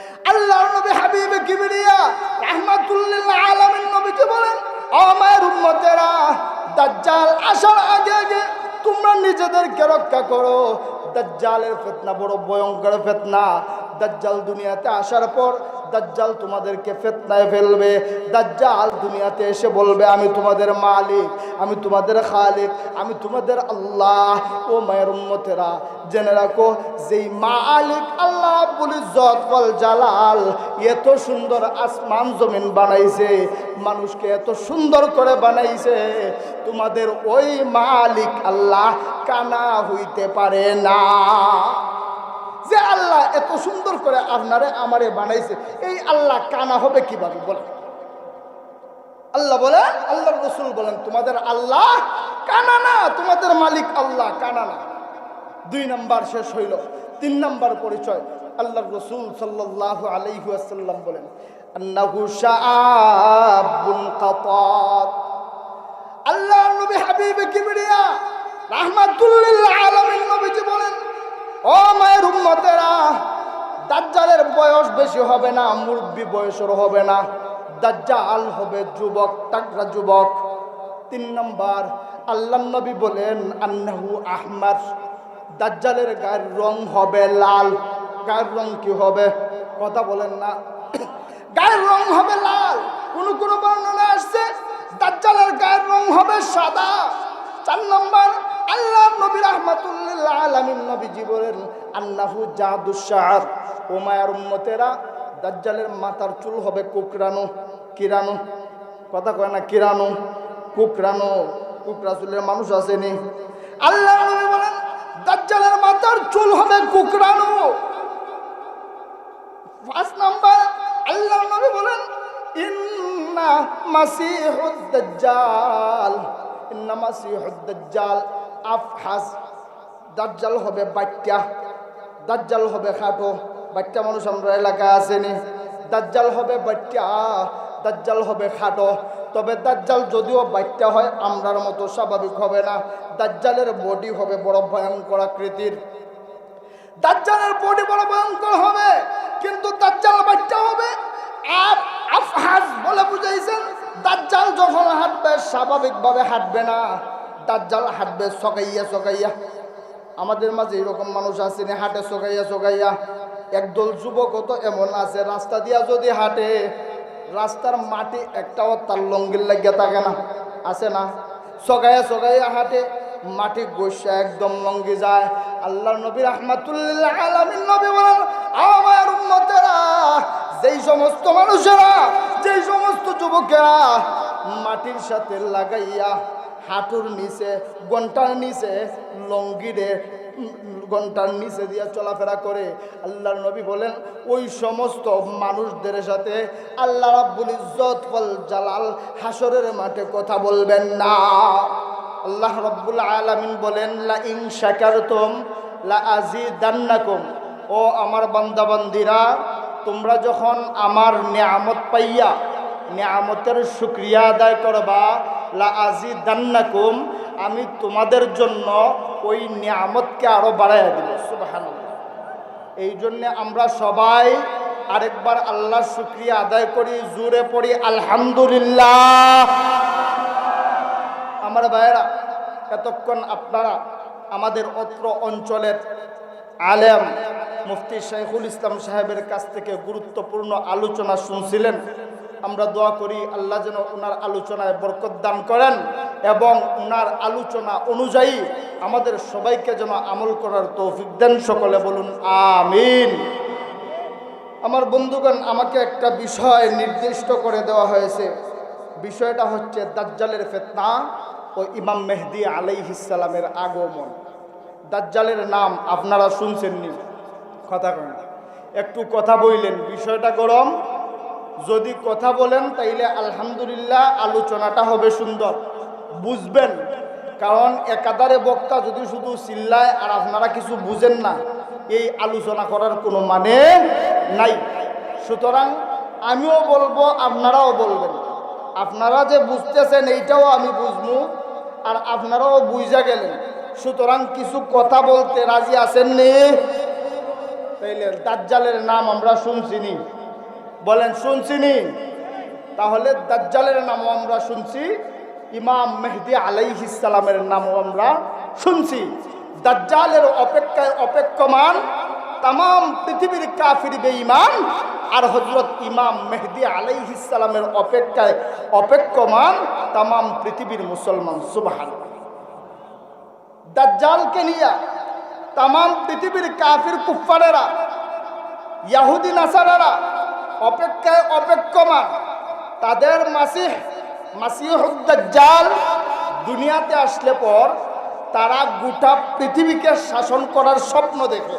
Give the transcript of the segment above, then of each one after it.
আল্লাহর নবী হাবিবে কিবরিয়া রাহমাতুল লিল আলামিন নবীজি বলেন, ও মায়ের উম্মতেরা, দাজ্জাল আসার আগে আগে তোমরা নিজেদেরকে রক্ষা করো। দাজ্জালের ফিতনা বড় ভয়ঙ্কর ফিতনা। দাজ্জাল দুনিয়াতে আসার পর দাজ্জাল তোমাদেরকে ফিতনায় ফেলবে। দাজ্জাল দুনিয়াতে এসে বলবে, আমি তোমাদের মালিক, আমি তোমাদের খালিক, আমি তোমাদের আল্লাহ। ও মায়ের উম্মতেরা, জেনে রাখো, যেই মালিক আল্লাহ রাব্বুল ইজ্জত ওয়াল জালাল এত সুন্দর আসমান জমিন বানাইছে, মানুষকে এত সুন্দর করে বানাইছে, তোমাদের ওই মালিক আল্লাহ কানা হইতে পারে না। যে আল্লাহ এত সুন্দর করে আপনারে আমারে বানাইছে, এই আল্লাহ কানা হবে কিভাবে বলেন? আল্লাহ বলেন, আল্লাহর রাসূল বলেন, তোমাদের আল্লাহ কানা না, তোমাদের মালিক আল্লাহ কানা না। 2 নাম্বার শেষ হইল। 3 নাম্বার পরিচয়, আল্লাহর রাসূল সাল্লাল্লাহু আলাইহি ওয়াসাল্লাম বলেন, আন্নাহু শাআবুন কাতাত। আল্লাহর নবী হাবিবে কিবরিয়া রাহমাতুল লিল আলামিন নবীজি বলেন, ও মায়ের উম্মতেরা, দাজ্জালের বয়স বেশি হবে না, মুরব্বি বয়সের হবে না, দাজ্জাল হবে যুবক, তাগড়া যুবক। 3 নাম্বার, আল্লাহর নবী বলেন, আন্নাহু আহমার, দাজ্জালের গায়ের রং হবে লাল। গায়ের রং কি হবে? কথা বলেন না। গায়ের রং হবে লাল। কোন কোন বর্ণনা আসছে দাজ্জালের গায়ের রং হবে সাদা। 4 নাম্বার, আল্লাহ নবী রাহমাতুল লিল আলামিন নবীজি বলেন, আন্নাহু জাদুশ শাআর। ও মায়ের উম্মতেরা, দাজ্জালের মাথার চুল হবে কুকরানো। কিরানো, কথা কয় না, কিরানো, কুকরানো। কুকরা চুলের মানুষ আসেনি। আল্লাহ নবী বলেন, দাজ্জালের মাথার চুল হবে কুকরানো। 5 নাম্বার, আল্লাহ নবী বলেন, ইন্না মাসিহুদ দাজ্জাল, ইন্না মাসিহুদ দাজ্জাল আফহাস। দাজ্জাল হবে বাচ্চা, দাজ্জাল হবে খাটো। বাচ্চা মানুষ আমরা এলাকায় আসেনি। দাজ্জাল হবে বাচ্চা, দাজ্জাল হবে খাটো। তবে দাজ্জাল যদিও বাচ্চা হয়, আমরার মতো স্বাভাবিক হবে না। দাজ্জালের বডি হবে বড় ভয়ঙ্কর আকৃতির। দাজ্জালের বডি বড় ভয়ঙ্কর হবে, কিন্তু দাজ্জাল বাচ্চা হবে। আর আফহাজ বলে বুঝাইছেন, দাজ্জাল যখন হাঁটবে স্বাভাবিকভাবে হাঁটবে না, দাজ্জাল হাঁটবে সকাইয়া সকাইয়া। আমাদের মাঝে এরকম মানুষ আসেনি, হাঁটে সকাইয়া সকাইয়া। একদল যুবকও তো এমন আছে, রাস্তা দিয়া যদি হাঁটে, রাস্তার মাটি একটাও তার লঙ্গির লাগিয়া থাকে না, আছে না? সকাইয়া সকাইয়া হাঁটে, মাটি গোসা একদম লঙ্গি যায়। আল্লাহ নবী রাহমাতুল লিল আলামিন নবী বলেন, আমার উম্মতেরা, যেই সমস্ত মানুষেরা, যেই সমস্ত যুবকেরা মাটির সাথে লাগাইয়া হাঁটুর নিচে, গন্টার নিচে, লঙ্গিরে গন্টার নিচে দিয়া চলাফেরা করে, আল্লাহর নবী বলেন, ওই সমস্ত মানুষদের সাথে আল্লাহ রাব্বুল ইজ্জত ওয়াল জালাল হাসরের মাঠে কথা বলবেন না। আল্লাহ রাব্বুল আলামিন বলেন, লা ইন শাকারতুম লা আযীদান্নাকুম। ও আমার বান্দা বান্দিরা, তোমরা যখন আমার নিয়ামত পাইয়া নিয়ামতের শুকরিয়া আদায় করবা, লা আযীদান্নাকুম, আমি তোমাদের জন্য ওই নিয়ামতকে আরো বাড়াইয়া দিব। সুবহানাল্লাহ। এই জন্যে আমরা সবাই আরেকবার আল্লাহর শুকরিয়া আদায় করি, জোরে পড়ি আলহামদুলিল্লাহ। আমার ভাইয়েরা, এতক্ষণ আপনারা আমাদের অত্র অঞ্চলের আলেম মুফতি শাইখুল ইসলাম সাহেবের কাছ থেকে গুরুত্বপূর্ণ আলোচনা শুনছিলেন। আমরা দোয়া করি আল্লাহ যেন ওনার আলোচনায় বরকত দান করেন এবং ওনার আলোচনা অনুযায়ী আমাদের সবাইকে যেন আমল করার তৌফিক দেন। সকলে বলুন আমিন। আমার বন্ধুগণ, আমাকে একটা বিষয় নির্দিষ্ট করে দেওয়া হয়েছে। বিষয়টা হচ্ছে দাজ্জালের ফিতনা ও ইমাম মেহদি আলাইহিস সালামের আগমন। দাজ্জালের নাম আপনারা শুনছেননি? কথা কন, একটু কথা বললেন, বিষয়টা গরম। যদি কথা বলেন তাইলে আলহামদুলিল্লাহ, আলোচনাটা হবে সুন্দর, বুঝবেন। কারণ একাধারে বক্তা যদি শুধু চিল্লায় আর আপনারা কিছু বুঝেন না, এই আলোচনা করার কোনো মানে নাই। সুতরাং আমিও বলবো, আপনারাও বলবেন। আপনারা যে বুঝতেছেন এইটাও আমি বুঝবো, আর আপনারাও বুঝা গেলেন। সুতরাং কিছু কথা বলতে রাজি আছেন নি? তাইলে দাজ্জালের নাম আমরা শুনছিনি, বলেন শুনছিনি? তাহলে দাজ্জালের নামও আমরা শুনছি, ইমাম মেহদি আলাইহিস সালামের নামও আমরা শুনছি। দাজ্জালের অপেক্ষায় অপেক্ষমান তাম পৃথিবীর কাফির বেঈমান, আর হযরত ইমাম মেহদি আলাইহিস সালামের অপেক্ষায় অপেক্ষমান তাম পৃথিবীর মুসলমান। সুবহানাল্লাহ। দাজ্জালকে নিয়ে তাম পৃথিবীর কাফির কুফফারেরা, ইহুদি নাসারারা অপেক্ষায় অপেক্ষমান। তাদের মাসিহুদ দাজ্জাল দুনিয়াতে আসলে পর তারা গোটা পৃথিবীকে শাসন করার স্বপ্ন দেখে।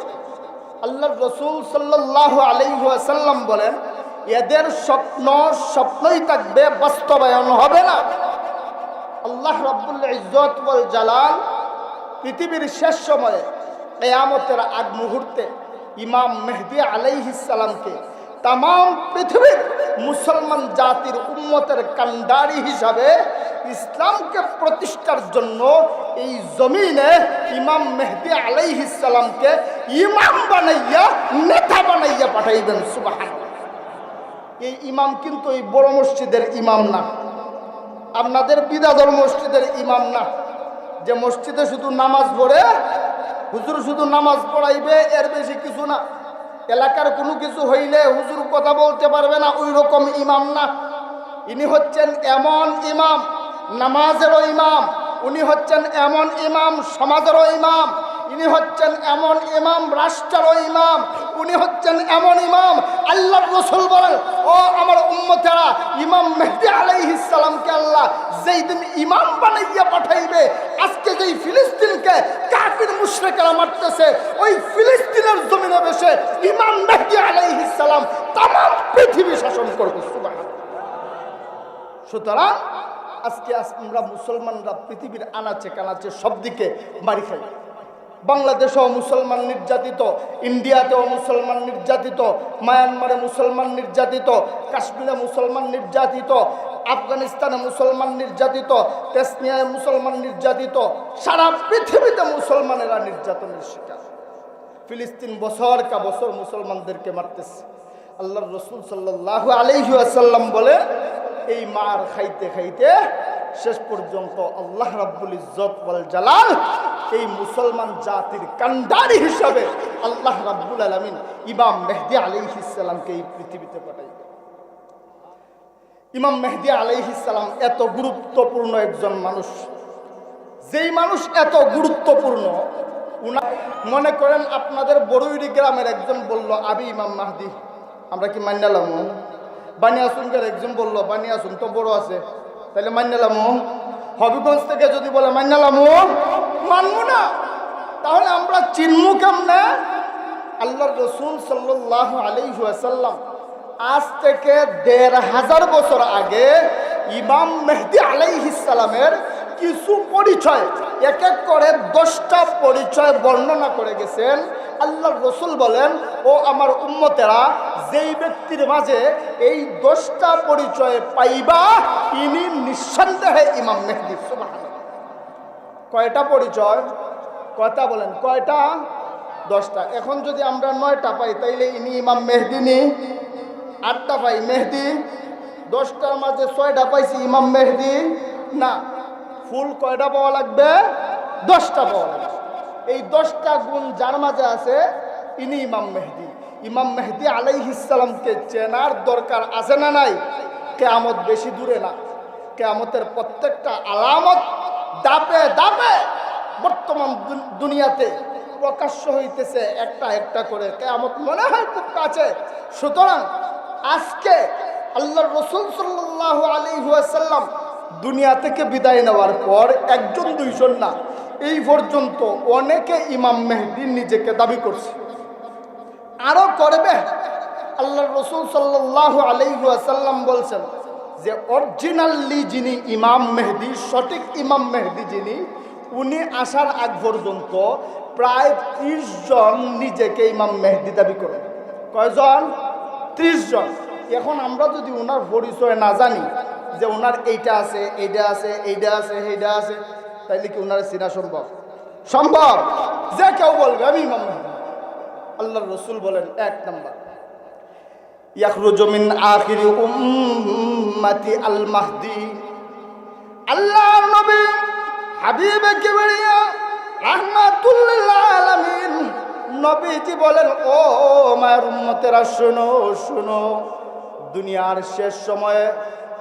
আল্লাহর রাসূল সাল্লাল্লাহু আলাইহি ওয়াসাল্লাম বলেন, এদের স্বপ্নই থাকবে, বাস্তবায়ন হবে না। আল্লাহ রাব্বুল ইজ্জত ওয়াল জালাল পৃথিবীর শেষ সময়ে কিয়ামতের আগ মুহূর্তে ইমাম মেহদি আলাইহিস সালামকে তাম পৃথিবীর মুসলমান জাতির উম্মতের কান্ডারি হিসাবে ইসলামকে প্রতিষ্ঠার জন্য এই জমিনে ইমাম মেহদি আলাইহিস সালামকে ইমাম বানাইয়া, নেতা বানাইয়া পাঠাইবেন। সুবহানাল্লাহ। এই ইমাম কিন্তু এই বড় মসজিদের ইমাম না, আপনাদের বিদাদর মসজিদের ইমাম না, যে মসজিদে শুধু নামাজ পড়ে হুজুর শুধু নামাজ পড়াইবে, এর বেশি কিছু না। এলাকার কোনো কিছু হইলে হুজুর কথা বলতে পারবে না, ওই রকম ইমাম না। ইনি হচ্ছেন এমন ইমাম, নামাজেরও ইমাম। উনি হচ্ছেন এমন ইমাম, সমাজেরও ইমাম। ইনি হচ্ছেন এমন ইমাম, রাষ্ট্রেরও ইমাম। উনি হচ্ছেন এমন ইমাম, আল্লাহর রাসূল বলেন, ও আমার উম্মতেরা, ইমাম মেহদি আলাইহিস সালামকে আল্লাহ যেই দিন ইমাম বানাইয়া পাঠাইবে, আজকে যেই ফিলিস্তিনকে কাফির মুশরিকরা মারতেছে, ওই ফিলিস্তিনের জমিনে বসে ইমাম মেহদি আলাইহিস সালাম তামাম পৃথিবী শাসন করবে। সুবহানাল্লাহ। সুতরাং আজকে আমরা মুসলমানরা পৃথিবীর আনাচে কানাচে সব দিকে মারি খাই। বাংলাদেশেও মুসলমান নির্যাতিত, ইন্ডিয়াতেও মুসলমান নির্যাতিত, মায়ানমারে মুসলমান নির্যাতিত, কাশ্মীরে মুসলমান নির্যাতিত, আফগানিস্তানে মুসলমান নির্যাতিত, তেসনিয়ায় মুসলমান নির্যাতিত, সারা পৃথিবীতে মুসলমানেরা নির্যাতনের শিকার। ফিলিস্তিন বছর কা বছর মুসলমানদেরকে মারতেছে। আল্লাহর রাসূল সাল্লাল্লাহু আলাইহি ওয়াসাল্লাম বলে, এই মার খাইতে খাইতে শেষ পর্যন্ত আল্লাহ রাব্বুল ইজ্জত ওয়াল জালাল এই মুসলমান জাতির কান্ডারি হিসাবে আল্লাহ রাব্বুল আলামিন ইমাম মেহদি আলাইহিস সালামকে এই পৃথিবীতে পাঠাইবেন। ইমাম মেহদি আলাইহিস সালাম এত গুরুত্বপূর্ণ একজন মানুষ, যেই মানুষ এত গুরুত্বপূর্ণ, মনে করেন আপনাদের বড়ুইড়ি গ্রামের একজন বলল, আবি ইমাম মাহদি, আমরা কি মান্যালাম? বানিয়াসুনকার একজন বলল, বানিয়াসুন তো বড় আছে, তাহলে মান্যালাম। হবিগঞ্জ থেকে যদি বলে মান্যালাম, মানবো না। তাহলে আমরা চিনমু কেমনে? আল্লাহর রাসূল সাল্লাল্লাহু আলাইহি ওয়াসাল্লাম আজ থেকে ১৫০০ বছর আগে ইমাম মেহদি আলাইহিস সালামের কিছু পরিচয়, এক এক করে 10টা পরিচয় বর্ণনা করে গেছেন। আল্লাহর রাসূল বলেন, ও আমার উম্মতেরা, যেই ব্যক্তির মাঝে এই 10টা পরিচয় পাইবা, ইনি নিঃসন্দেহে ইমাম মেহদি। সুবহানাল্লাহ। কয়টা পরিচয়? কয়টা বলেন? কয়টা? 10টা। এখন যদি আমরা 9টা পাই, তাইলে ইনি ইমাম মেহদি নি? 8টা পাই মেহদি, 10টার মাঝে 6টা পাইছি ইমাম মেহদি না। ফুল কয়টা পাওয়া লাগবে? 10টা পাওয়া লাগবে। এই 10টা গুণ যার মাঝে আছে, ইনি ইমাম মেহদি। ইমাম মেহদি আলাইহিস সালামকে চেনার দরকার আছে না নাই? কিয়ামত বেশি দূরে না। কিয়ামতের প্রত্যেকটা আলামত দাপে দাপে বর্তমান দুনিয়াতে প্রকাশ্য হইতেছে একটা একটা করে। কিয়ামত মনে হয় খুব কাছে। সুতরাং আজকে আল্লাহর রাসূল সাল্লাল্লাহু আলাইহি ওয়াসাল্লাম দুনিয়া থেকে বিদায় নেওয়ার পর একজন দুইজন না, এই পর্যন্ত অনেকে ইমাম মেহদি নিজেকে দাবি করছে, আরো করবে। আল্লাহর রাসূল সাল্লাল্লাহু আলাইহি ওয়াসাল্লাম বলছেন যে অরিজিনালি যিনি ইমাম মেহদি, সঠিক ইমাম মেহদি যিনি, উনি আসার আগ পর্যন্ত প্রায় 30 জন নিজেকে ইমাম মেহদি দাবি করেন। কয়জন? 30 জন। এখন আমরা যদি ওনার পরিচয় না জানি, যে ওনার এইটা আছে, এইটা আছে, এইটা আছে, এইটা আছে, তাইলে কি ওনার চেনা সম্ভব? সম্ভব? যে কেউ বলবে আমি ইমাম মেহদি, আল্লাহর রাসূল বলেন, এক নাম্বার, ইয়াখরুজু মিন আখিরি উম্মতি আল মাহদি। আল্লাহর নবী হাবিবে কিবরিয়া রাহমাতুল লিল আলামিন নবীজি বলেন, ও মায়ের উম্মতেরা শোনো শোনো, দুনিয়ার শেষ সময়ে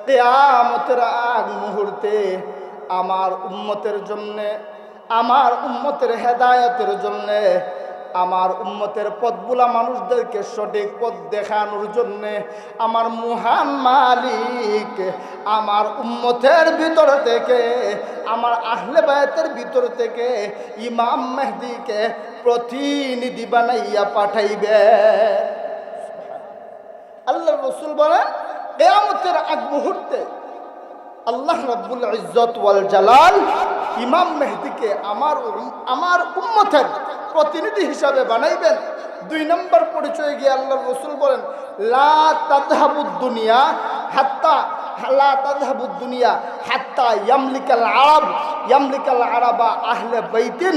কিয়ামতের আগ মুহূর্তে আমার উম্মতের জন্য, আমার উম্মতের হেদায়েতের জন্য, আমার উম্মতের পথগুলা মানুষদেরকে সঠিক পথ দেখানোর জন্য আমার মহান মালিক আমার উম্মতের ভিতর থেকে, আমার আহলে বায়তের ভিতর থেকে ইমাম মেহদিকে প্রতিনিধি বানাইয়া পাঠাইবে। আল্লাহর রাসূল বলেন, কিয়ামতের আগ মুহূর্তে আল্লাহ রাব্বুল ইজ্জত ওয়াল জালাল ইমাম মেহদিকে আমার উম্মতের প্রতিনিধি হিসাবে বানাইবেন। দুই নম্বর পরিচয় গিয়ে আল্লাহর রাসূল বলেন, লা তাযহাবুদ দুনিয়া হাত্তা ইয়ামলিকাল আরাবা আহলে বাইতিন।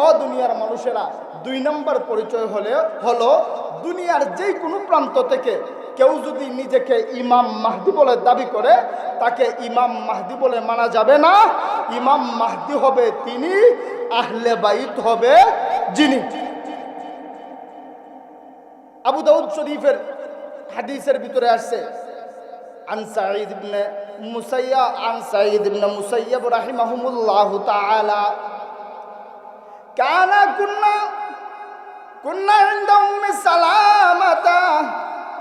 ও দুনিয়ার মানুষেরা, দুই নম্বর পরিচয় হলো দুনিয়ার যে কোনো প্রান্ত থেকে কেউ যদি নিজেকে ইমাম মাহদি বলে দাবি করে, তাকে ইমাম মাহদি বলে মানা যাবে না। ইমাম মাহদি হবে তিনি, আহলে বাইত হবে যিনি। আবু দাউদ শরীফের হাদিসের ভিতরে আসছে, আন সাঈদ ইবনে মুসাইয়্যিব রাহিমাহুল্লাহু তাআলা কানা কুন্না ইনদা উম্মি সালামাতা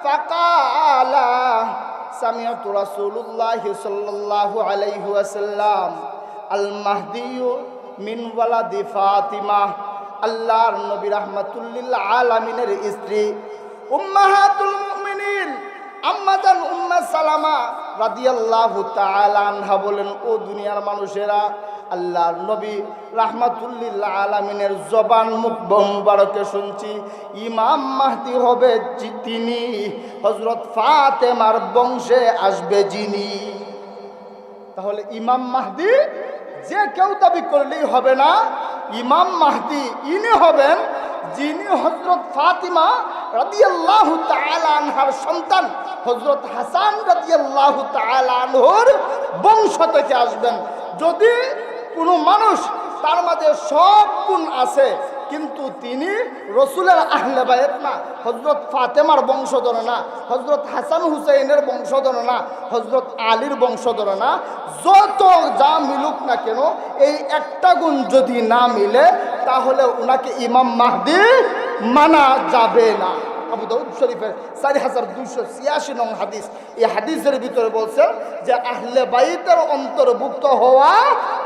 ফাকালা সামিআতু রাসূলুল্লাহি সাল্লাল্লাহু আলাইহি ওয়াসাল্লাম আল মাহদিয়্যু মিন ওয়ালাদি ফাতিমা। আল্লাহর নবী রাহমাতুল লিল আলামিনের স্ত্রী উম্মাহাতুল মুমিনিন আম্মাজান উম্মে সালামা রাদিয়াল্লাহু তাআলা আনহা বলেন, ও দুনিয়ার মানুষেরা, আল্লাহর নবী রাহমাতুল লিল আলামিনের জবান মুবারকে শুনছি ইমাম মাহদি হবে তিনি, হযরত ফাতেমার বংশে আসবে যিনি। তাহলে ইমাম মাহদি যে কেউ দাবি করলেই হবে না, ইমাম মাহদি ইনি হবেন যিনি হযরত ফাতিমা রাদিয়াল্লাহু তাআলা আনহার সন্তান হযরত হাসান রাদিয়াল্লাহু তাআলা আনহুর বংশ থেকে আসবেন। যদি কোনো মানুষ তার মাঝে সব গুণ আছে কিন্তু তিনি রসুলের আহলে বায়ত না, হযরত ফাতেমার বংশধর না, হযরত হাসান হুসাইনের বংশধর না, হযরত আলীর বংশধর না, যত যা মিলুক না কেন এই একটা গুণ যদি না মিলে তাহলে উনাকে ইমাম মাহদি মানা যাবে না। আবু দাউদ শরীফের 4286 নং হাদিস। এই হাদিসের ভিতরে বলছেন যে আহলে বাইতের অন্তর্ভুক্ত হওয়া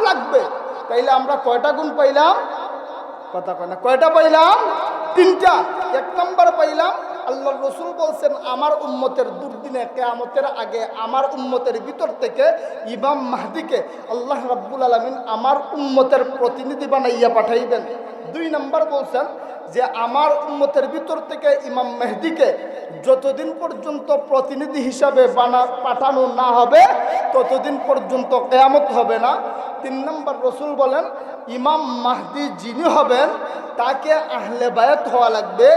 লাগবে। তাইলে আমরা কয়টা গুণ পাইলাম? কথা কয় না, কয়টা পাইলাম? তিনটা। এক নম্বর পাইলাম, আল্লাহর রাসূল বলছেন আমার উম্মতের দুর্দিনে কিয়ামতের আগে আমার উম্মতের ভিতর থেকে ইমাম মাহদিকে আল্লাহ রাব্বুল আলামিন আমার উম্মতের প্রতিনিধি বানাইয়া পাঠাইবেন। দুই নম্বর বলছেন যে আমার উম্মতের ভিতর থেকে ইমাম মেহদিকে যতদিন পর্যন্ত প্রতিনিধি হিসাবে পাঠানো না হবে ততদিন পর্যন্ত কিয়ামত হবে না। তিন নম্বর রাসূল বলেন ইমাম মাহদি যিনি হবেন তাকে আহলে বায়াত হওয়া লাগবে,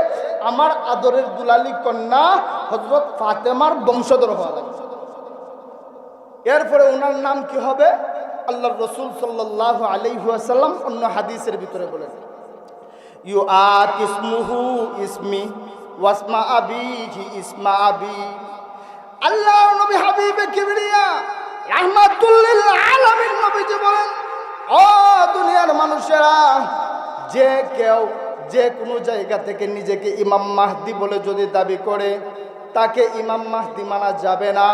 আমার আদরের দুলালী কন্যা হযরত ফাতেমার বংশধর হওয়া লাগবে। এরপরে ওনার নাম কি হবে? আল্লাহর রাসূল সাল্লাল্লাহু আলাইহি ওয়াসাল্লাম অন্য হাদিসের ভিতরে বলেন, ইউআত ইসমুহু ইসমি ওয়াসমা আবিহি ইসমা আবি। আল্লাহর নবী হাবিবে কিবরিয়া রাহমাতুল লিল আলামিন নবীজি বলেন, ও দুনিয়ার মানুষেরা, যে কেউ যে কোনো জায়গা থেকে নিজেকে ইমাম মাহদি বলে যদি দাবি করে তাকে ইমাম মাহদি মানা যাবে না।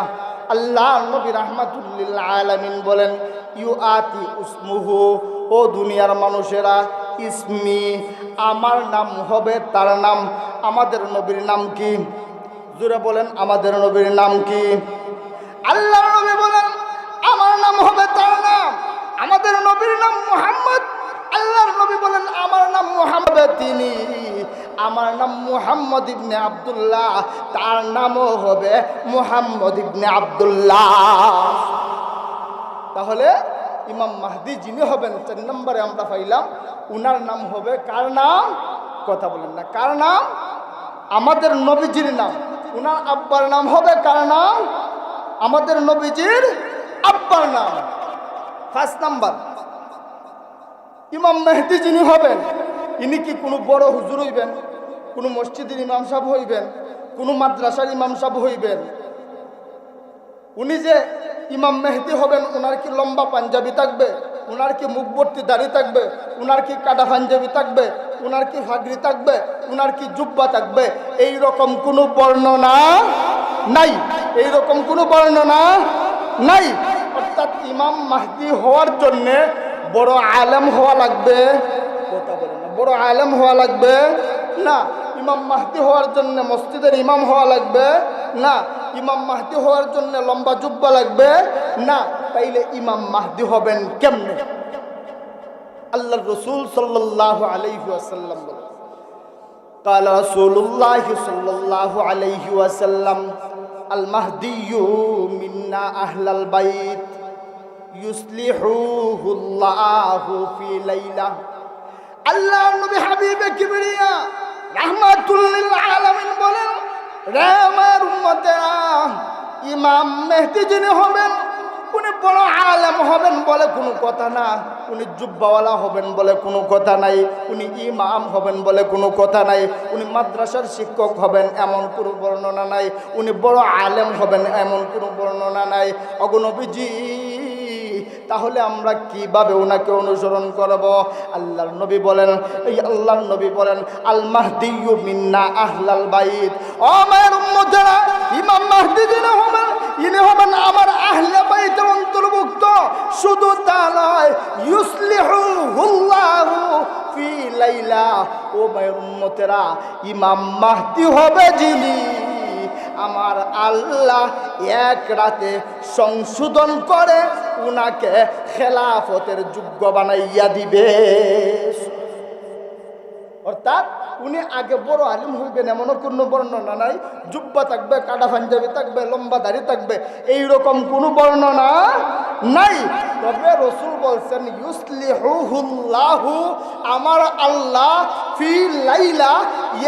আল্লাহর নবী রাহমাতুল লিল আলামিন বলেন, ইউআতি উসমুহু, ও দুনিয়ার মানুষেরা, ইসমি, আমার নাম হবে তার নাম। আমাদের নবীর নাম কি? জোরে বলেন, আমাদের নবীর নাম কি? আল্লাহর নবী বলেন আমার নাম হবে তার নাম। আমাদের নবীর নাম মুহাম্মদ। আল্লাহর নবী বলেন আমার নাম মুহাম্মদ তিনি, আমার নাম মুহাম্মদ ইবনে আব্দুল্লাহ, তার নামও হবে মুহাম্মদ ইবনে আব্দুল্লাহ। তাহলে ইমাম মাহদি যিনি হবেন 4 নম্বরে আমরা পাইলাম উনার নাম হবে কার নাম? কথা বলেন না। কার নাম? আমাদের নবীজির নাম। উনার আব্বার নাম হবে কার নাম? আমাদের নবীজির আব্বার নাম। 5 নাম্বার, ইমাম মেহেদী যিনি হবেন, ইনি কি কোনো বড় হুজুর হইবেন, কোনো মসজিদের ইমাম সাহেব হইবেন, কোনো মাদ্রাসার ইমাম সাহেব হইবেন? উনি যে ইমাম মেহেদী হবেন, ওনার কি লম্বা পাঞ্জাবি থাকবে? ওনার কি মুখভর্তি দাড়ি থাকবে? ওনার কি কাটা পাঞ্জাবি থাকবে? ওনার কি ফাগড়ি থাকবে? ওনার কি জুব্বা থাকবে? এই রকম কোনো বর্ণনা নাই। এই রকম কোনো বর্ণনা নাই। অর্থাৎ ইমাম মাহদী হওয়ার জন্যে বড় আলেম হওয়া লাগবে? কথা বলেন না। বড় আলেম হওয়া লাগবে না। ইমাম মাহদী হওয়ার জন্য মসজিদের ইমাম হওয়া লাগবে না। ইমাম মাহদী হওয়ার জন্য লম্বা জুব্বা লাগবে না। তাইলে ইমাম মাহদী হবেন কেমনে? আল্লাহর রাসূল সাল্লাল্লাহু আলাইহি ওয়াসাল্লাম বলেন, قال رسول الله صلى الله عليه وسلم المهدي منا أهل البيت يصلحه الله في ليلة। আল্লাহ নবী হাবিবে কিবরিয়া রাহমাতুল লিল আলামিন বলেন, রে আমার উম্মতেরা, ইমাম মেহেদী যিনি হবেন, উনি বড় আলেম হবেন বলে কোনো কথা না, উনি জুব্বাওয়ালা হবেন বলে কোনো কথা নাই, উনি ইমাম হবেন বলে কোনো কথা নাই, উনি মাদ্রাসার শিক্ষক হবেন এমন কোনো বর্ণনা নাই, উনি বড় আলেম হবেন এমন কোনো বর্ণনা নাই। ওগো নবীজি, তাহলে আমরা কিভাবে ওনাকে অনুসরণ করব? আল্লাহর নবী বলেন, এই আল্লাহর নবী বলেন, আল মাহদিয়্যু মিন্না আহলাল বাইত। ও মায়ের উম্মতেরা, ইমাম মাহদী যিনি হবেন, ইনি হবেন আমার আহলে বাইতের অন্তর্ভুক্ত। শুধু তা নয়, ইউসলিহুল্লাহু ফি লাইলা। ও মায়ের উম্মতেরা, ইমাম মাহদী হবে যিনি, আমার আল্লাহ এক রাতে সংশোধন করে উনাকে খেলাফতের যোগ্য বানাইয়া দিবে। অর্থাৎ উনি আগে বড় আলিম হইবেন এমনও কোনো বর্ণনা নাই। জুব্বা থাকবে, কাটা পাঞ্জাবি থাকবে, লম্বা দাড়ি থাকবে, এইরকম কোনো বর্ণনা নাই। তবে রাসূল বলছেন, ইউসলিহুল্লাহু, আমার আল্লাহ ফি লাইলা,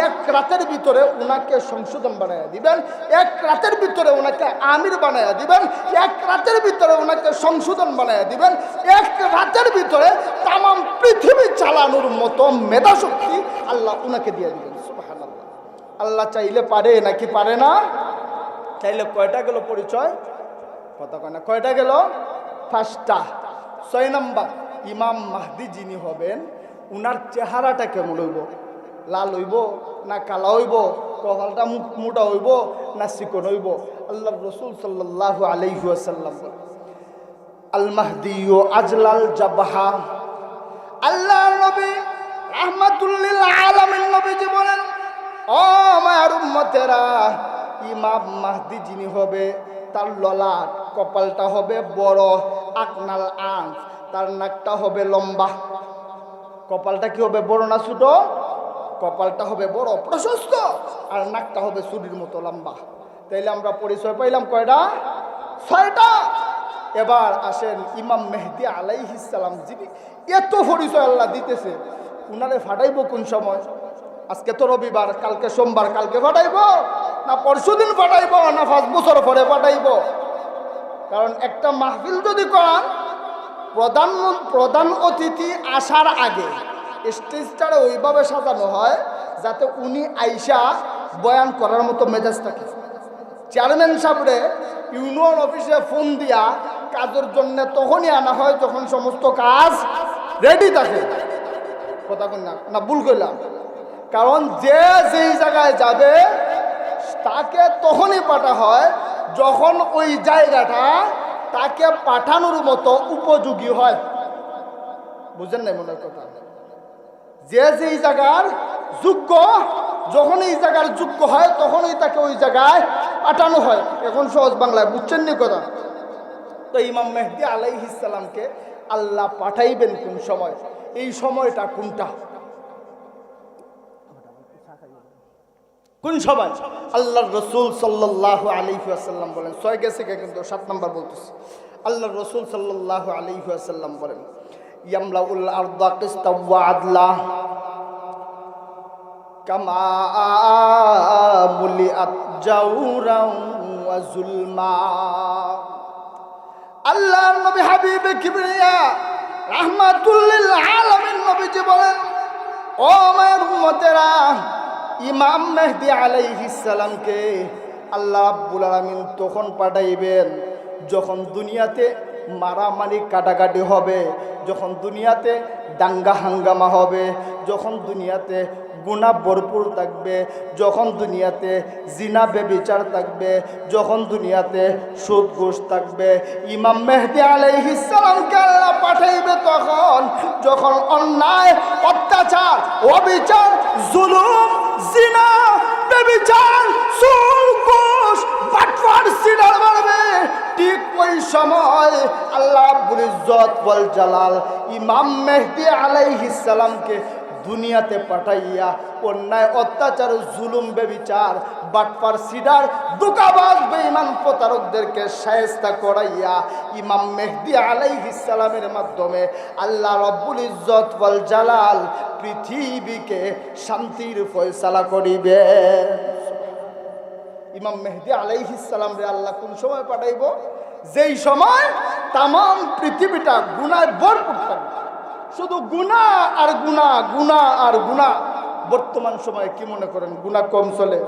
এক রাতের ভিতরে উনাকে সংশোধন বানাইয়া দিবেন, এক রাতের ভিতরে উনাকে আমির বানাইয়া দিবেন, এক রাতের ভিতরে উনাকে সংশোধন বানাইয়া দিবেন, এক রাতের ভিতরে তাম পৃথিবী চালানোর মতো মেধা শক্তি আল্লাহ উনাকে দিয়ে দিবেন। সুবহানাল্লাহ। আল্লাহ চাইলে পারে নাকি পারে না? চাইলে কয়টা গেল পরিচয়? কথা কয় না, কয়টা গেল? 5টা। 6 নাম্বার, ইমাম মাহদী যিনি হবেন, উনার চেহারাটা কেমন হইব? লাল হইব না কালা হইব? কপালটা মোটা হইব না চিকন হইব? আল্লাহর রাসূল সাল্লাল্লাহু আলাইহি ওয়াসাল্লাম বলেন, আল মাহদিয়্যু আজলাল জাবহা। আল্লাহর নবী রাহমাতুল লিল আলামিন নবীজি বলেন, ও মায়ের উম্মতেরা, ইমাম মাহদী যিনি হবে, তার ললাট কপালটা হবে বড়, আকনাল আন, তার নাকটা হবে লম্বা। কপালটা কি হবে? বড় না ছোট? কপালটা হবে বড় প্রশস্ত, আর নাকটা হবে চুরির মতো লম্বা। তাইলে আমরা পরিচয় পাইলাম কয়টা? 6টা। এবার আসেন ইমাম মেহেদী আলাইহিস সালাম, যিনি এত পরিচয় আল্লাহ দিতেছে, উনারে ফাটাইব কোন সময়? আজকে তো রবিবার, কালকে সোমবার, কালকে ফাটাইব না পরশুদিন ফাটাইব না 5 বছর পরে ফাটাইব? কারণ একটা মাহফিল যদি করান, প্রধান অতিথি আসার আগে স্টেজটারে ওইভাবে সাজানো হয় যাতে উনি আইসা বয়ান করার মতো মেজাজ থাকে। চেয়ারম্যান সাহেবরে ইউনিয়ন অফিসে ফোন দিয়া কাজের জন্য তখনই আনা হয় যখন সমস্ত কাজ রেডি থাকে। কথা কই না ভুল কইলাম? কারণ যে যেই জায়গায় যাবে তাকে তখনই পাঠা হয় যখন ওই জায়গাটা তাকে পাঠানোর মতো উপযোগী হয়। বুঝেন নাই মনের কথা? যে যেই জায়গার যোগ্য, যখন এই জায়গার যোগ্য হয় তখনই তাকে ওই জায়গায় পাঠানো হয়। এখন সহজ বাংলায় বুঝছেন নি কথা? তো ইমাম মেহেদী আলাইহিস সালামকে আল্লাহ পাঠাইবেন কোন সময়? এই সময়টা কোনটা? কোন সময়? আল্লাহর রাসূল সাল্লাল্লাহু আলাইহি ওয়াসাল্লাম বলেন, 6 গেছে কিন্তু 7 নাম্বার বলতেছি। আল্লাহর রাসূল সাল্লাল্লাহু আলাইহি ওয়াসাল্লাম বলেন, ইয়ামলাউল আরদা কিসতাও ওয়া আদলা। কামা মুলিআত জাওরাও ওয়া যুলমা। আল্লাহর নবী হাবিবে কিবরিয়া রাহমাতুল লিল আলামিন নবীজি বলেন, ও আমার উম্মতেরা, ইমাম মেহদী আলাইহিস সালামকে আল্লাহ রাব্বুল আলামিন তখন পাঠাইবেন যখন দুনিয়াতে মারামারি কাটাকাটি হবে, যখন দুনিয়াতে দাঙ্গা হাঙ্গামা হবে, যখন দুনিয়াতে গুনাহ ভরপুর থাকবে, যখন দুনিয়াতে জিনা বেবিচার থাকবে, যখন দুনিয়াতে সুদ ঘুষ থাকবে। ইমাম মেহদী আলাইহিস সালামকে আল্লাহ পাঠাইবে তখন যখন অন্যায়, অত্যাচার, অবিচার, জুলুম, জিনা, বেবিচার, সুদ ঘুষ, বাটপার, সিনার মারবে। ঠিক ওই সময় আল্লাহ রাব্বুল ইজ্জত ওয়াল জালাল ইমাম মেহদী আলাইহিস সালামকে দুনিয়াতে পাঠাইয়া অন্যায়, অত্যাচার, জুলুম, বেবিচার, বাটপার, সিডার, ধোঁকাবাজ, বেঈমান, প্রতারকদেরকে শায়েস্তা করাইয়া ইমাম মেহদী আলাইহিস সালামের মাধ্যমে আল্লাহ রাব্বুল ইজ্জত ওয়াল জালাল পৃথিবীকে শান্তির ফয়সালা করিবে। ইমাম মেহদী আলাইহিস সালাম রে আল্লাহ কোন সময় পাঠাইব? যেই সময় তাম পৃথিবীটা গুনায় ভরপুর থাকবে, শুধু গুনাহ আর গুনাহ, গুনাহ আর গুনাহ। বর্তমান সময়ে কি মনে করেন গুনাহ কম চলে?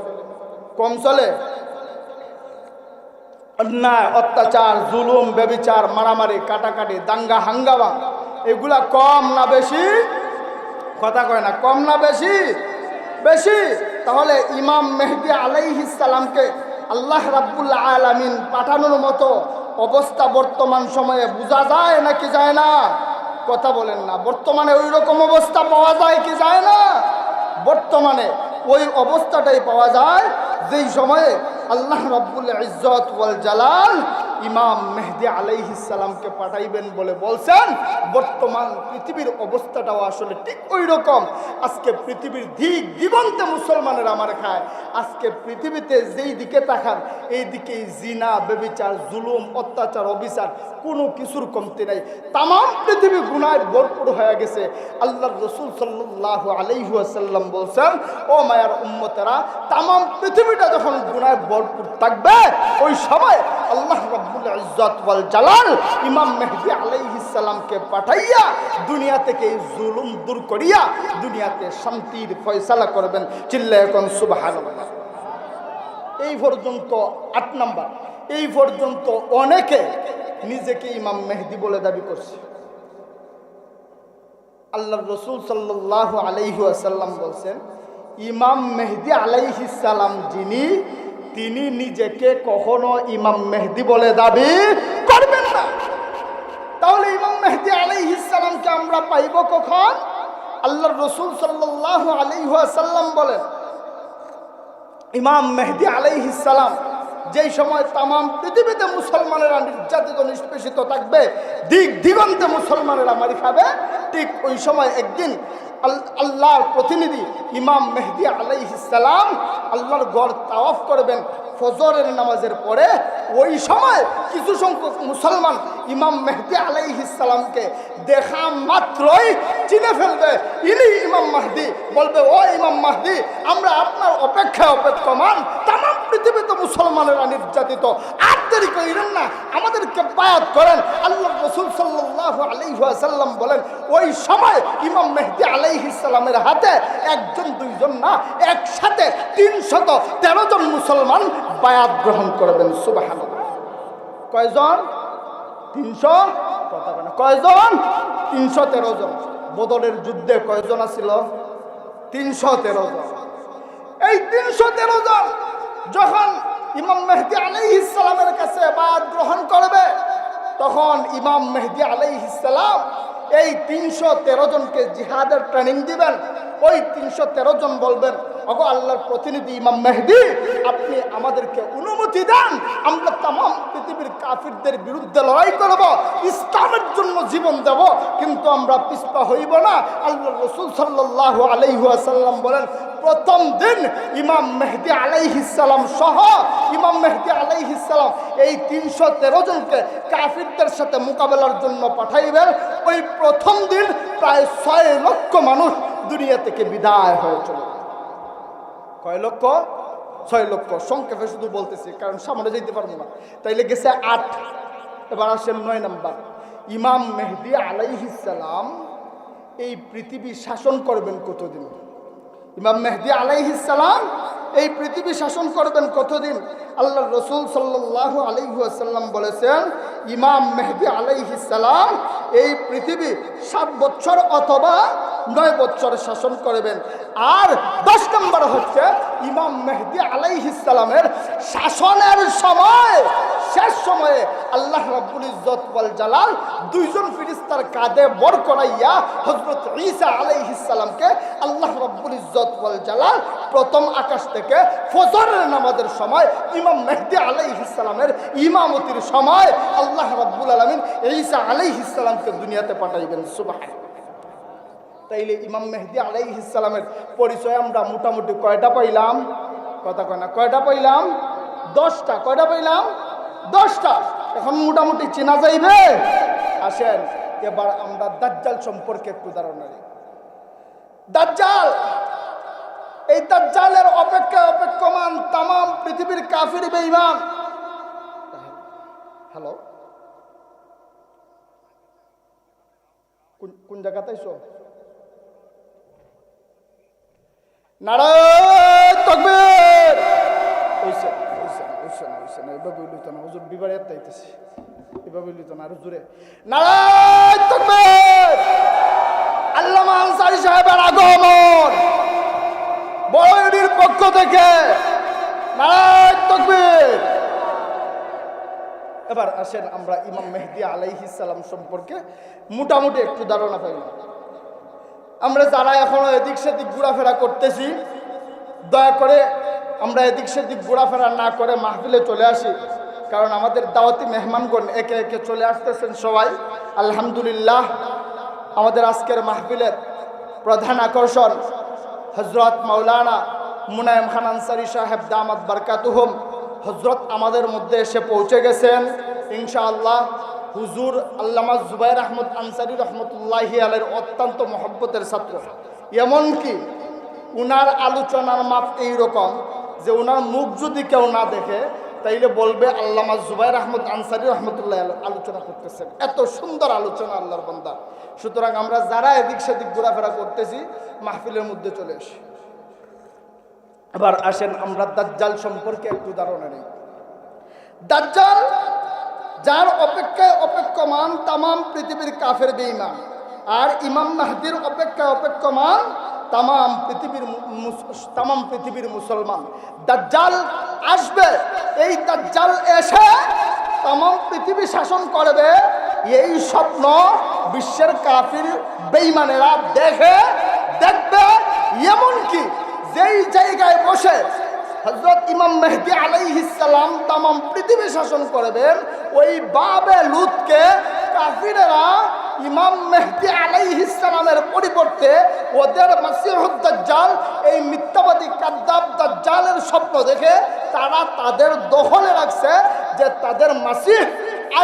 কম চলে? অন্যায়, অত্যাচার, জুলুম, বেবিচার, মারামারি, কাটাকাটি, দাঙ্গা হাঙ্গামা এগুলা কম না বেশি? কথা কয় না, কম না বেশি? বেশি। তাহলে ইমাম মেহদী আলাইহিস সালামকে আল্লাহ রাব্বুল আলামিন পাঠানোর মতো অবস্থা বর্তমান সময়ে বোঝা যায় নাকি যায় না? কথা বলেন না। বর্তমানে ওই রকম অবস্থা পাওয়া যায় কি যায় না? বর্তমানে ওই অবস্থাটাই পাওয়া যায় যেই সময়ে আল্লাহ রাব্বুল ইজ্জত ওয়াল জালাল ইমাম মেহদী আলাইহিস সালামকে পাঠাইবেন বলে বলছেন। বর্তমান পৃথিবীর অবস্থাটাও আসলে ঠিক ওই রকম। আজকে পৃথিবীর দিক দিগন্তে মুসলমানের আমার খায়। আজকে পৃথিবীতে যেই দিকে তাকান এই দিকে জিনা, বেবিচার, জুলুম, অত্যাচার, অবিচার কোনো কিছুর কমতি নাই। তাম পৃথিবী গুনায় ভরপুর হয়ে গেছে। আল্লাহর রাসূল সাল্লাল্লাহু আলাইহি ওয়াসাল্লাম বলছেন, ও মায়ার উম্মতেরা, তাম পৃথিবীটা যখন গুনায় ভরপুর থাকবে ওই সময় আল্লাহ রাব্বুল ইজ্জত ওয়াল জালাল ইমাম মেহদী আলাইহিস সালামকে পাঠাইয়া দুনিয়া থেকে এই জুলুম দূর করিয়া দুনিয়াতে শান্তির ফয়সালা করবেন। চিল্লায়ে কোন সুবহানাল্লাহ। এই পর্যন্ত ৮ নাম্বার, এই পর্যন্ত অনেকে নিজেকে ইমাম মেহদী বলে দাবি করছে। আল্লাহর রাসূল সাল্লাল্লাহু আলাইহি ওয়াসাল্লাম বলছেন, ইমাম মেহদী আলাইহিস সালাম যিনি, তিনি নিজেকে কখনো ইমাম মেহদী বলে দাবি করবেন না। তাহলে ইমাম মেহদী আলাইহিস সালামকে আমরা পাইব কখন? আল্লাহর রাসূল সাল্লাল্লাহু আলাইহি ওয়াসাল্লাম বলেন, ইমাম মেহদী আলাইহিস সালাম যেই সময় তাম পৃথিবীতে মুসলমানেরা নির্যাতিত, নিষ্পেষিত থাকবে, দিক দিগন্তে মুসলমানেরা মারি খাবে, ঠিক ওই সময় একদিন আল্লাহর প্রতিনিধি ইমাম মেহদী আলাইহিস সালাম আল্লাহর ঘর তাওয়াফ করবেন ফজরের নামাজের পরে। ওই সময় কিছু সংখ্যক মুসলমান ইমাম মেহদী আলাইহিস সালামকে দেখা মাত্রই চিনে ফেলবে, ইনি ইমাম মাহদী। বলবে, ও ইমাম মাহদী, আমরা আপনার অপেক্ষায় অপেক্ষমান। তাম পৃথিবীতে মুসলমানেরা নির্যাতিত, আর দেরি করেন না, আমাদেরকে বায়াত করেন। আল্লাহ রাসূল সাল্লাল্লাহু আলাইহি ওয়াসাল্লাম বলেন, ওই সময় ইমাম মেহদী আলাইহিস সালামের হাতে একজন দুইজন না, একসাথে ৩১৩ জন মুসলমান বায়াত গ্রহণ করবেন। সুবহানাল্লাহ। কয়জন? ৩০০? কথা বলেন, কয়জন? ৩১৩ জন। বদরের যুদ্ধে কয়জন আছিল? ৩১৩ জন। এই ৩১৩ জন যখন ইমাম মেহদী আলাইহিস সালামের কাছে বায়াত গ্রহণ করবে, তখন ইমাম মেহদী আলাইহিস সালাম এই ৩১৩ জনকে জিহাদের ট্রেনিং দিবেন। ওই ৩১৩ জন বলবেন, ওগো আল্লাহর প্রতিনিধি ইমাম মেহদী, আপনি আমাদেরকে অনুমতি দেন, আমরা তাম পৃথিবীর কাফিরদের বিরুদ্ধে লড়াই করব, ইসলামের জন্য জীবন দেব, কিন্তু আমরা পিছপা হইব না। আল্লাহর রাসূল সাল্লাল্লাহু আলাইহি ওয়াসাল্লাম বলেন, প্রথম দিন ইমাম মেহদী আলাইহিস সালাম সহ ইমাম মেহদী আলাইহিস সালাম এই ৩১৩ জনকে কাফিরদের সাথে মোকাবেলার জন্য পাঠাইবেন। ওই প্রথম দিন প্রায় ৬ লক্ষ মানুষ দুনিয়া থেকে বিদায় হয়ে চলে। কয় লক্ষ? 6 লক্ষ। সংক্ষেপে শুধু বলতেছি, কারণ সামনে যেতে পারবো না। তাইলে গেছে 8। এবার আসেন 9 নাম্বার। ইমাম মেহদি আলাইহিস সালাম এই পৃথিবী শাসন করবেন কতদিন? ইমাম মেহদি আলাইহিস সালাম এই পৃথিবী শাসন করবেন কতদিন? আল্লাহ রসুল সাল্লাল্লাহু আলাইহি ওয়াসাল্লাম বলেছেন, ইমাম মেহদি আলাইহিস সালাম এই পৃথিবী 7 বছর অথবা 9 বছর শাসন করবেন। আর 10 নম্বর হচ্ছে ইমাম মেহদি আলাইহিস সালামের শাসনের সময়, শেষ সময়ে আল্লাহ রাব্বুল ইজ্জত ওয়াল জালাল 2 জন ফেরেশতার কাঁধে বর করাইয়া হযরত ঈসা আলাইহিস সালামকে আল্লাহ রাব্বুল ইজ্জত ওয়াল জালাল প্রথম আকাশ থেকে ফজরের নামাজের সময় ইমাম মেহদি আলাইহিস সালামের ইমামতির সময় আল্লাহ রাব্বুল আলামিন ঈসা আলাইহিস সালামকে দুনিয়াতে পাঠাইবেন। সুবহানাল্লাহ। তাইলে ইমাম মেহদি আলাইহিস সালামের পরিচয় আমরা মোটামুটি কয়টা পাইলাম? কথা কয় না, কয়টা পাইলাম? 10টা। কয়টা পাইলাম? 10টা। এখন মোটামুটি চেনা যাইবে। আসেন এবার আমরা দাজ্জাল সম্পর্কে একটু ধারণা নিই। দাজ্জাল, এই দাজ্জালের অপেক্ষমান তাম পৃথিবীর কাফির বেঈমান। হ্যালো, কোন জায়গাতে আইছো? নারায়ে তাকবীর। ওইসে না, এভাবে লইত না হুজুর, বিবারে তাইতেছি, এভাবে লইত না, আরো জোরে নারায়ে তাকবীর। আল্লামা আনসারী সাহেবের আগমন বড়দির পক্ষ থেকে নারায়ে তাকবীর। এবার আসেন আমরা ইমাম মেহদি আলাইহিস সালাম সম্পর্কে মোটামুটি একটু ধারণা পাইলাম। আমরা যারা এখনো এদিক সেদিক ঘোরাফেরা করতেছি, দয়া করে আমরা এদিক সেদিক ঘোরাফেরা না করে মাহফিলে চলে আসি, কারণ আমাদের দাওয়াতি মেহমানগণ একে একে চলে আসতেছেন সবাই। আলহামদুলিল্লাহ, আমাদের আজকের মাহফিলের প্রধান আকর্ষণ হযরত মাওলানা মুনায়েম খান আনসারী সাহেব দামাত বারকাতুহুম হযরত আমাদের মধ্যে এসে পৌঁছে গেছেন ইনশাআল্লাহ। হুজুর আল্লামা জুবাইর আহমদ আনসারী রহমতুল্লাহি আলাইহির অত্যন্ত মহব্বতের ছাত্র। এমনকি উনার আলোচনার মাপ এইরকম যে উনার মুখ যদি কেউ না দেখে তাইলে বলবে আল্লামা জুবাইর আহমদ আনসারী রহমতুল্লাহ আলোচনা করতেছেন। এত সুন্দর আলোচনা আল্লাহর বান্দা। সুতরাং আমরা যারা এদিক সেদিক ঘোরাফেরা করতেছি মাহফিলের মধ্যে চলে আসি। এবার আসেন আমরা দাজ্জাল সম্পর্কে একটু ধারণা নিই। দাজ্জাল, যার অপেক্ষায় অপেক্ষমান তাম পৃথিবীর কাফের বেঈমান, আর ইমাম মাহদির অপেক্ষায় অপেক্ষমান তাম পৃথিবীর মুসলমান। দাজ্জাল আসবে, এই দাজ্জাল এসে তাম পৃথিবী শাসন করবে, এই স্বপ্ন বিশ্বের কাফির বেঈমানেরা দেখবে। এমনকি যেই জায়গায় বসে হযরত ইমাম মেহদি আলাইহিস সালাম তাম পৃথিবী শাসন করবেন, ওই বাবে লুতকে কাফিরেরা ইমাম মেহদি আলাইহিস সালামের পরিবর্তে ওদের মাসিহুদ দাজ্জাল, এই মিথ্যাবাদী কাযযাব দাজ্জালের স্বপ্ন দেখে তারা তাদের দখলে রাখছে যে তাদের মাসিহ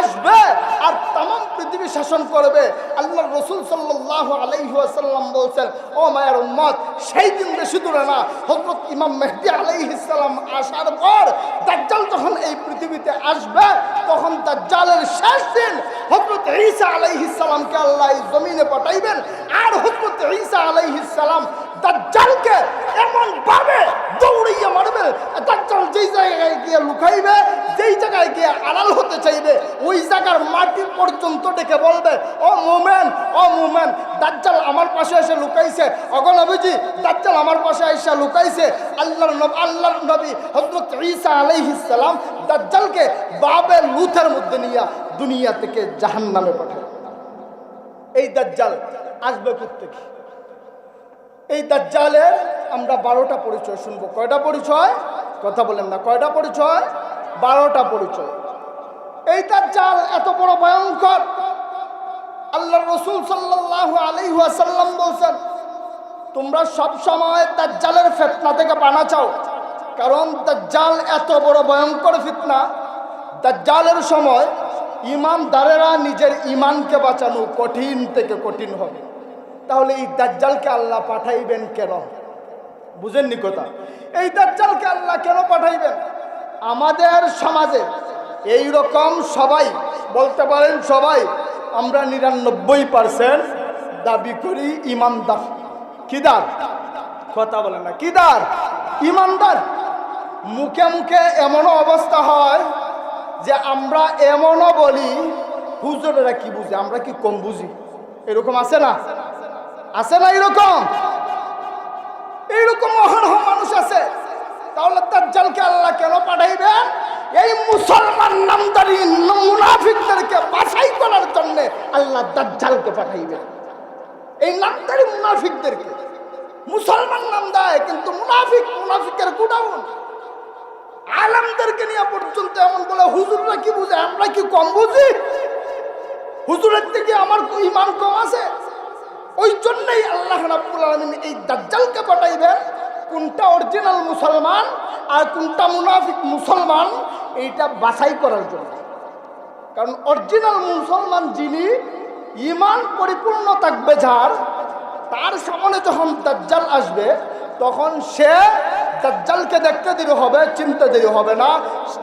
আসবে আর তাম পৃথিবী শাসন করবে। আল্লাহর রাসূল সাল্লাল্লাহু আলাইহি ওয়াসাল্লাম বলছেন, ও মায়ের উম্মত, সেই দিন বেশি দূরে না, হযরত ইমাম মেহদি আলাইহিস সালাম আসার পর দাজ্জাল যখন এই পৃথিবীতে আসবে, তখন দাজ্জালের শেষ দিন হযরত ঈসা আলাইহিস সালামকে আল্লাহ এই জমিনে পাঠাইবেন। আর হযরত ঈসা আলাইহিস সালাম দাজ্জালকে এমন ভাবে দৌড়াইয়া মারবে, দাজ্জাল যেই জায়গায় গিয়ে লুকাইবে, যেই জায়গায় গিয়ে আড়াল হতে চাইবে, ওই জায়গার মাটি পর্যন্ত ডেকে বলবে, ও মুমিন, ও মুমিন, দাজ্জাল আমার পাশে এসে লুকাইছে। ওগো নবীজি, দাজ্জাল আমার পাশে এসে লুকাইছে। আল্লাহর নবী হযরত ঈসা আলাইহিস সালাম দাজ্জালকে বাবে লুতের মধ্যে নিয়ে দুনিয়া থেকে জাহান্নামে পাঠায়। এই দাজ্জাল আসবে কোত্থেকে? এই দাজ্জালের আমরা 12টা পরিচয় শুনবো। কয়টা পরিচয়? কথা বলেন না, কয়টা পরিচয়? 12টা পরিচয়। এই দাজ্জাল এত বড় ভয়ঙ্কর, আল্লাহর রাসূল সাল্লাল্লাহু আলাইহি ওয়াসাল্লাম বলেন, তোমরা সব সময় দাজ্জালের ফিতনা থেকে পানা চাও, কারণ দাজ্জাল এত বড় ভয়ঙ্কর ফিতনা। দাজ্জালের সময় ইমানদারেরা নিজের ইমানকে বাঁচানো কঠিন থেকে কঠিন হবে। তাহলে এই দাজ্জালকে আল্লাহ পাঠাইবেন কেন? বুঝেননি কথা? এই দাজ্জালকে আল্লাহ কেন পাঠাইবেন? আমাদের সমাজে এই রকম সবাই বলতে পারেন, সবাই আমরা 99% দাবি করি ইমানদার। কিদার? কথা বলেন না, কিদার? ইমানদার। মুখে মুখে এমনও অবস্থা হয় যে আমরা এমনও বলি হুজুরেরা কি বুঝে, আমরা কি কম বুঝি? এরকম আছে না? আছে না? এইরকম অহরহ মানুষ আছে। তাহলে দাজ্জালকে আল্লাহ কেন পাঠাইবেন? এই মুসলমান নামদারি মুনাফিকদেরকে বাছাই করার জন্য আল্লাহ দাজ্জালকে পাঠাইবেন। এই নামদারি মুনাফিকদেরকে, মুসলমান নাম দেয় কিন্তু মুনাফিকের গুডাউন। আলেমদেরকে নিয়ে পর্যন্ত এমন বলে হুজুররা কি বুঝে, আমরা কি কম বুঝি? হুজুরের থেকে আমার ঈমান কম আছে? ওই জন্যই আল্লাহ রাব্বুল আলামিন এই দাজ্জালকে পাঠাইবেন কোনটা অরিজিনাল মুসলমান আর কোনটা মুনাফিক মুসলমান এইটা বাছাই করার জন্য। কারণ অরিজিনাল মুসলমান যিনি, ঈমান পরিপূর্ণ থাকবে যার, তার সামনে যখন দাজ্জাল আসবে তখন সে দাজ্জালকে দেখতে দেরি হবে, চিনতে দেরি হবে না।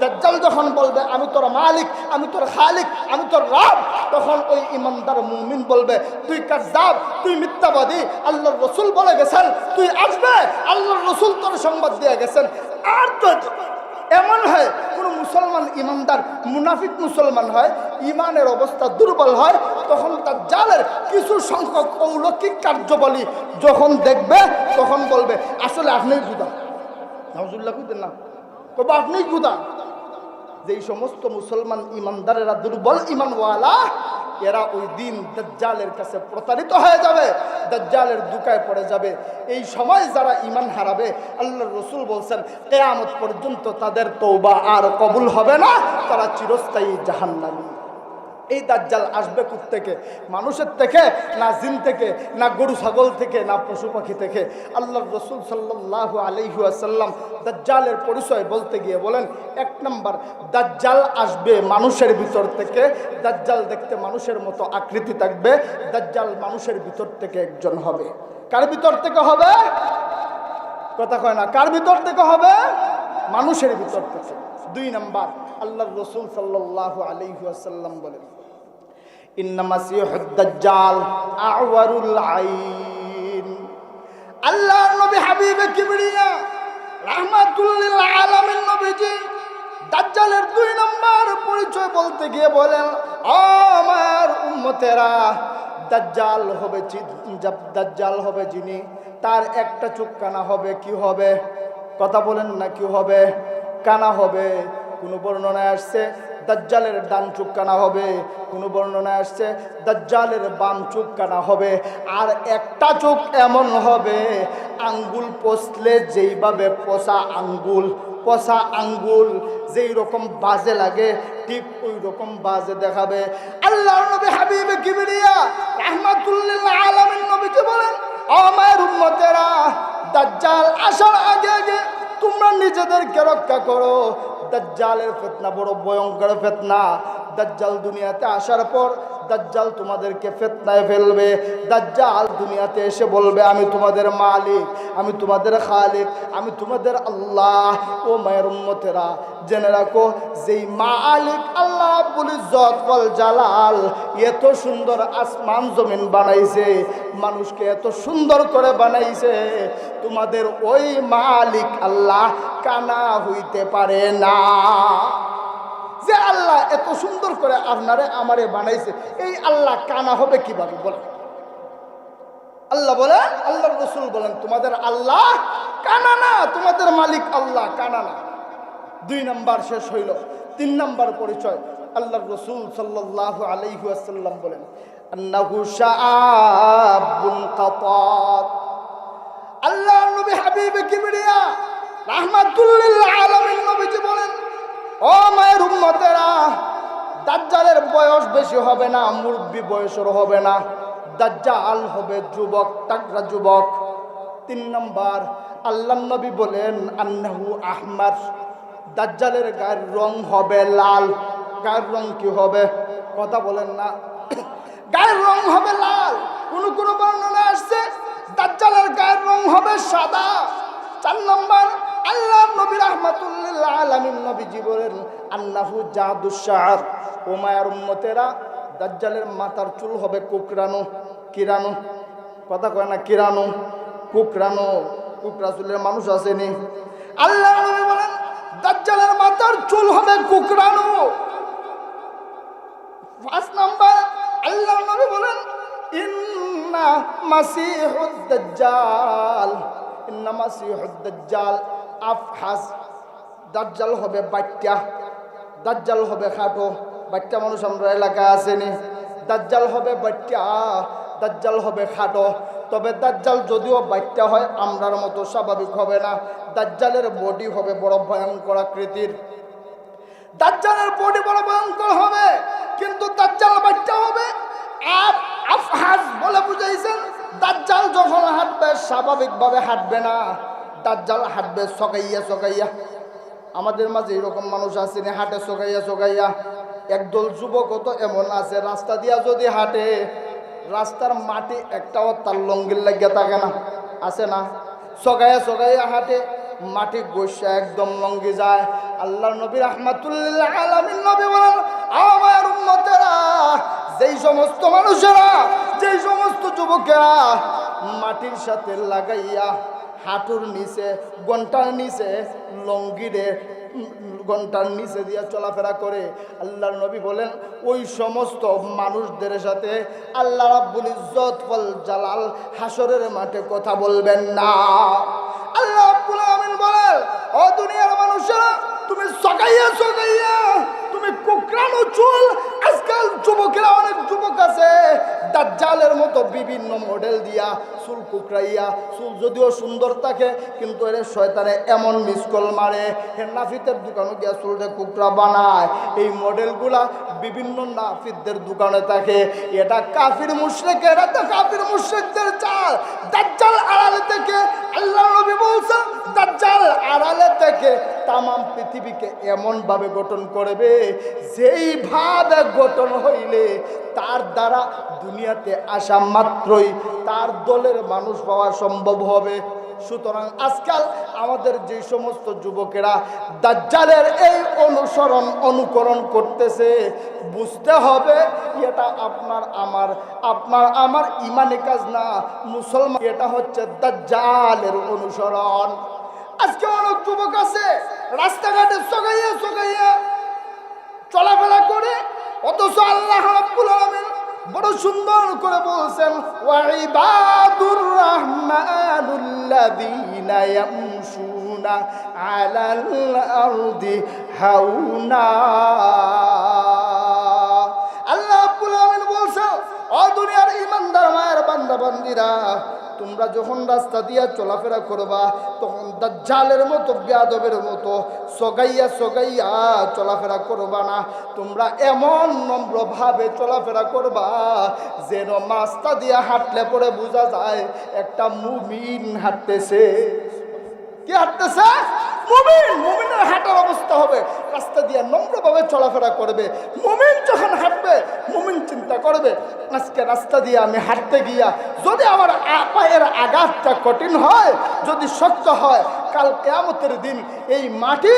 দাজ্জাল যখন বলবে আমি তোর মালিক, আমি তোর খালিক, আমি তোর রব, তখন ওই ইমানদার মুমিন বলবে তুই কাযযাব, তুই মিথ্যাবাদী, আল্লাহর রাসূল বলে গেছেন তুই আসবে, আল্লাহর রাসূল তোর সংবাদ দিয়ে গেছেন। আর তো এমন হয় কোন মুসলমান ইমানদার মুনাফিক মুসলমান হয়, ইমানের অবস্থা দুর্বল হয়, তখন দাজ্জালের কিছু সংখ্যক অলৌকিক কার্যাবলী যখন দেখবে তখন বলবে আসলে আপনিই খুদা। নাউজুবিল্লাহ কইতেন না, তবে আপনিই খুদা। যেই সমস্ত মুসলমান ইমানদারেরা দুর্বল ইমানওয়ালা, এরা ওই দিন দাজ্জালের কাছে প্রতারিত হয়ে যাবে, দাজ্জালের দুকায় পড়ে যাবে। এই সময় যারা ঈমান হারাবে, আল্লাহর রাসূল বলছেন কিয়ামত পর্যন্ত তাদের তওবা আর কবুল হবে না, তারা চিরস্থায়ী জাহান্নামী। এই দাজ্জাল আসবে কোত্থেকে? মানুষের থেকে না, জিন থেকে না, গরু ছাগল থেকে না, পশু পাখি থেকে। আল্লাহর রাসূল সাল্লাল্লাহু আলাইহি ওয়াসাল্লাম দাজ্জালের পরিচয় বলতে গিয়ে বলেন, এক নাম্বার, দাজ্জাল আসবে মানুষের ভিতর থেকে। দাজ্জাল দেখতে মানুষের মতো আকৃতি থাকবে। দাজ্জাল মানুষের ভিতর থেকে একজন হবে। কার ভিতর থেকে হবে? কথা কয় না, কার ভিতর থেকে হবে? মানুষের ভিতর থেকে। দুই নাম্বার, আল্লাহর রাসূল সাল্লাল্লাহু আলাইহি ওয়াসাল্লাম বলেন ইন্না মাসিহুদ দাজ্জাল আওয়ারুল আইন। আল্লাহর নবী হাবিবে কিবরিয়া রাহমাতুল লিল আলামিন নবীজি দাজ্জালের দুই নাম্বার পরিচয় বলতে গিয়ে বলেন, ও আমার উম্মতেরা, দাজ্জাল হবে যিনি, তার একটা চোখ কানা হবে। কি হবে? কথা বলেন না, কি হবে? কানা হবে। কোন বর্ণনায় আসছে দাজ্জালের ডান চোখ কানা হবে, কোন বর্ণনায় আসছে দাজ্জালের বাম চোখ কানা হবে। আর একটা চোখ এমন হবে আঙ্গুল পচলে যেইভাবে পচা আঙ্গুল যেই রকম বাজে লাগে ঠিক ওই রকম বাজে দেখাবে। আল্লাহর নবী হাবিবে কিবরিয়া রাহমাতুল লিল আলামিন নবীজি বলেন, ও আমার উম্মতেরা, দাজ্জাল আসার আগে তোমরা নিজেদেরকে রক্ষা করো। দাজ্জালের ফিতনা বড় ভয়ঙ্কর ফিতনা। দাজ্জাল দুনিয়াতে আসার পর দাজ্জাল তোমাদেরকে ফিতনায় ফেলবে। দাজ্জাল দুনিয়াতে এসে বলবে আমি তোমাদের মালিক, আমি তোমাদের খালিক, আমি তোমাদের আল্লাহ। ও মায়ের উম্মতেরা, জেনে রাখো, যেই মালিক আল্লাহ রাব্বুল ইজ্জত ওয়াল জালাল এত সুন্দর আসমান জমিন বানাইছে, মানুষকে এত সুন্দর করে বানাইছে, তোমাদের ওই মালিক আল্লাহ কানা হইতে পারে না। যে আল্লাহ এত সুন্দর করে আপনারে আমারে বানাইছে, এই আল্লাহ কানা হবে কিভাবে বলেন? আল্লাহ বলেন, আল্লাহর রাসূল বলেন, তোমাদের আল্লাহ কানা না, তোমাদের মালিক আল্লাহ কানা না। দুই নাম্বার শেষ হইল। তিন নাম্বার পরিচয়, আল্লাহর রাসূল সাল্লাল্লাহু আলাইহি ওয়াসাল্লাম বলেন, আন্নাহু শাআবুন কাতাত। আল্লাহর নবী হাবিবে কিবরিয়া রাহমাতুল লিল আলামিন নবীজি বলেন, ও মায়ের উম্মতেরা, দাজ্জালের বয়স বেশি হবে না, মুরব্বি বয়সের হবে না। দাজ্জাল হবে যুবক, তাগড়া যুবক। তিন নম্বর, আল্লাহর নবী বলেন আন্নাহু আহমার, দাজ্জালের গায়ের রং হবে লাল। গায়ের রং কি হবে? কথা বলেন না, গায়ের রং হবে লাল। কোন বর্ণনা আসছে দাজ্জালের গায়ের রং হবে সাদা। চার নম্বর, আল্লাহ নবী রাহমাতুল লিল আলামিন নবীজি বলেন আন্নাহু জাদুশ শাআর, ও মায়ের উম্মতেরা দাজ্জালের মাথার চুল হবে কুকরানো। কিরানো, কথা কয় না, কিরানো, কুকরানো। কুকরা চুলের মানুষ আসেনি। আল্লাহ নবী বলেন দাজ্জালের মাথার চুল হবে কুকরানো। 5 নাম্বার আল্লাহ নবী বলেন ইন্না মাসিহুদ দাজ্জাল, ইন্না মাসিহুদ দাজ্জাল আফহাস, দাজ্জাল হবে বাচ্চা, দাজ্জাল হবে খাটো। বাচ্চা মানুষ আমরা এলাকায় আসেনি। দাজ্জাল হবে বাচ্চা, দাজ্জাল হবে খাটো। তবে দাজ্জাল যদিও বাচ্চা হয় আমরার মতো স্বাভাবিক হবে না। দাজ্জালের বডি হবে বড় ভয়ঙ্কর আকৃতির। দাজ্জালের বডি বড় ভয়ঙ্কর হবে, কিন্তু দাজ্জাল বাচ্চা হবে। আর আফহাজ বলে বুঝাইছেন দাজ্জাল যখন হাঁটবে স্বাভাবিকভাবে হাঁটবে না, দাজ্জাল হাঁটবে সকাইয়া সকাইয়া। আমাদের মাঝে এরকম মানুষ আসেনি হাঁটে সকাইয়া সকাইয়া। একদল যুবক তো এমন আছে রাস্তা দিয়া যদি হাঁটে রাস্তার মাটি একটাও তার লঙ্গির লাগিয়া থাকে না, আছে না? সকাইয়া সকাইয়া হাঁটে, মাটি গোসা একদম লঙ্গি যায়। আল্লাহ নবী রাহমাতুল লিল আলামিন নবী বলেন আমার উম্মতেরা, যেই সমস্ত মানুষেরা, যেই সমস্ত যুবকেরা মাটির সাথে লাগাইয়া হাঁটুর নিচে গন্টার নিচে লঙ্গিরে ঘন্টার নিচে দিয়ে চলাফেরা করে, আল্লাহর নবী বলেন ওই সমস্ত মানুষদের সাথে আল্লাহ রাব্বুল ইজ্জত ওয়াল জালাল হাসরের মাঠে কথা বলবেন না। আল্লাহ রাব্বুল আমিন বলেন ও দুনিয়ার মানুষেরা, তুমি সকাইয়া সকাইয়া, তুমি কুকরানো চুল। আজকাল যুবকেরা, অনেক যুবক আছে দাজ্জালের মতো বিভিন্ন মডেল দিয়া চুল কুকরাইয়া, চুল যদিও সুন্দর থাকে কিন্তু এর শয়তানে এমন মিসকল মারে, নাফিতের দোকানে গিয়া চুলটা কুকরা বানায়। এই মডেলগুলা বিভিন্ন নাফিতদের দোকানে থাকে। এটা কাফির মুশরিক, এটা তো কাফির মুশরিকদের চাল। দাজ্জাল আড়ালে থেকে আল্লাহ নবী বলছেন দাজ্জাল আড়ালে থেকে তামাম পৃথিবীকে এমন ভাবে গঠন করবে যেইভাবে গঠন হইলে তার দ্বারা দুনিয়াতে আসা মাত্রই তার দলের মানুষ পাওয়া সম্ভব হবে। সুতরাং আজকাল আমাদের যে সমস্ত যুবকেরা দাজ্জালের এই অনুকরণ করতেছে, বুঝতে হবে এটা আপনার আমার ইমানি কাজ না, মুসলমান, এটা হচ্ছে দাজ্জালের অনুসরণ। আজকে অনেক যুবক আছে রাস্তাঘাটে সগাইয়া সগাইয়া চলাফেরা করে, অথচ আল্লাহ রাব্বুল আলামিন বড় সুন্দর করে বলছেন ওয়া ইবাদুর রাহমানুল্লাযীনা ইয়ামশুনা আলাল আরদি হাওনা। আল্লাহ রাব্বুল আলামিন বলছেন ও দুনিয়ার ঈমানদার মায়ের বান্দা বান্দীরা, তোমরা যখন রাস্তা দিয়া চলাফেরা করবা তখন দাজ্জালের মতো বেয়াদবের মতো সগাইয়া সগাইয়া চলাফেরা করবা না। তোমরা এমন নম্রভাবে চলাফেরা করবা যেন রাস্তা দিয়া হাঁটলে পরে বোঝা যায় একটা মুমিন হাঁটতেছে। কি হাঁটতেছে? মুমিন। মুমিনের হাঁটার অবস্থা হবে রাস্তা দিয়ে নম্রভাবে চলাফেরা করবে। মুমিন যখন হাঁটবে মুমিন চিন্তা করবে আজকে রাস্তা দিয়ে আমি হাঁটতে গিয়া যদি আমার পায়ের আঘাতটা কঠিন হয়, যদি শক্ত হয়, কাল কিয়ামতের দিন এই মাটি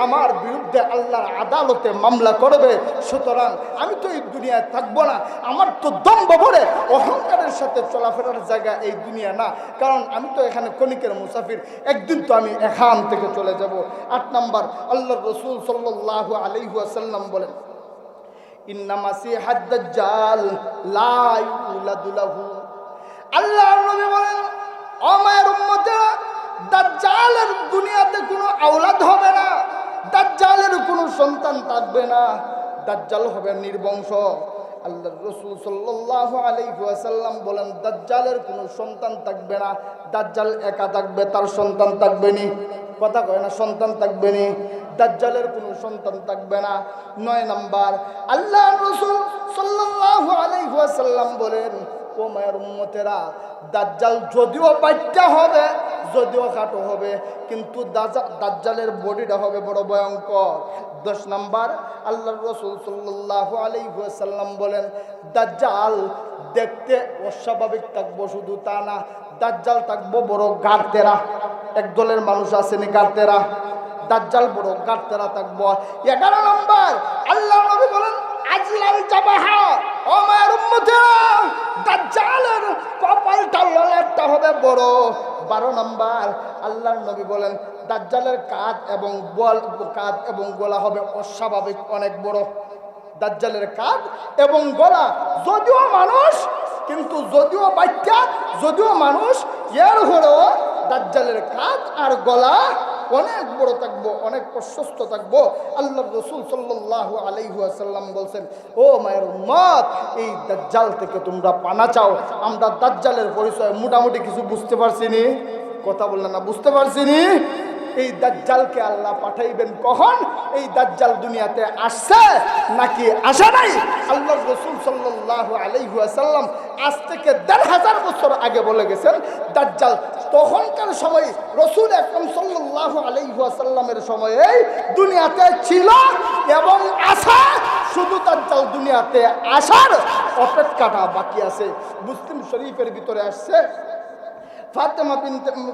আমার বিরুদ্ধে আল্লাহর আদালতে মামলা করবে। সুতরাং আমি তো এই দুনিয়ায় থাকবো না। আমার তো দম্ভ ভরে অহংকারের সাথে চলাফেরার জায়গা এই দুনিয়া না, কারণ আমি তো এখানে ক্ষণিকের মুসাফির, একদিন তো আমি এখান থেকে চলে যাব। 8 নাম্বার আল্লাহর রাসূল সাল্লাল্লাহু আলাইহি ওয়াসাল্লাম বলেন ইন্না মাসিহাদ দাজ্জাল লা ইউলাদু লাহু। আল্লাহর নবী বলেন ও মায়ের উম্মতেরা, দাজ্জালের দুনিয়াতে কোনো আওলাদ হবে না, দাজ্জালের কোনো সন্তান থাকবে না, দাজ্জাল হবে নির্বংশ। আল্লাহর রাসূল সাল্লাল্লাহু আলাইহি ওয়াসাল্লাম বলেন দাজ্জালের কোনো সন্তান থাকবে না, দাজ্জাল একা থাকবে, তার সন্তান থাকবে না। কথা কয় না, সন্তান থাকবে না, দাজ্জালের কোনো সন্তান থাকবে না। 9 নাম্বার আল্লাহর রাসূল সাল্লাল্লাহু আলাইহি ওয়াসাল্লাম বলেন ও মায়ের উম্মতেরা, দাজ্জাল যদিও বাচ্চা হবে, যদিও খাটো হবে, কিন্তু দাজ্জালের বডিটা হবে বড় ভয়ঙ্কর। 10 নাম্বার আল্লাহর রাসূল সাল্লাল্লাহু আলাইহি ওয়াসাল্লাম বলেন দাজ্জাল দেখতে অস্বাভাবিক থাকবো, শুধু তা না, দাজ্জাল থাকবো বড় গাড়তেরা। একদলের মানুষ আসেনি গার্তেরা, দাজ্জাল বড় গার্তেরা থাকবো। 11 নম্বর আল্লাহ নবী বলেন আজলাল জাবাহা, ও মায়ের উম্মতেরা দাজ্জালের কপালটা ললাটটা হবে বড়। 12 নম্বর আল্লাহর নবী বলেন দাজ্জালের কাঁধ এবং গলা হবে অস্বাভাবিক অনেক বড়। দাজ্জালের কাঁধ এবং গলা যদিও মানুষ, কিন্তু যদিও বাচ্চা, যদিও মানুষ, এর হলেও দাজ্জালের কাঁধ আর গলা অনেক বড় থাকবো, অনেক প্রশস্ত থাকবো। আল্লাহ রসুল সাল্লাল্লাহু আলাইহি ওয়াসাল্লাম বলছেন, ও মায়ের উম্মত, এই দাজ্জাল থেকে তোমরা পানা চাও। আমরা দাজ্জালের পরিচয় মোটামুটি কিছু বুঝতে পারছি নি, কথা বললেন না, বুঝতে পারছি নি। এই দাজ্জালকে আল্লাহ পাঠাইবেন কখন? এই দাজ্জাল দুনিয়াতে আসছে নাকি আসে নাই? আল্লাহ রাসূল সাল্লাল্লাহু আলাইহি ওয়াসাল্লাম আজ থেকে ১৫০০ বছর আগে বলে গেছেন দাজ্জাল তখনকার সময় রাসূল আকরাম সাল্লাল্লাহু আলাইহি ওয়াসাল্লামের সময়ে দুনিয়াতে ছিল এবং আছে। শুধু দাজ্জাল দুনিয়াতে আসার অপেক্ষাটা বাকি আছে। মুসলিম শরীফের ভিতরে আসছে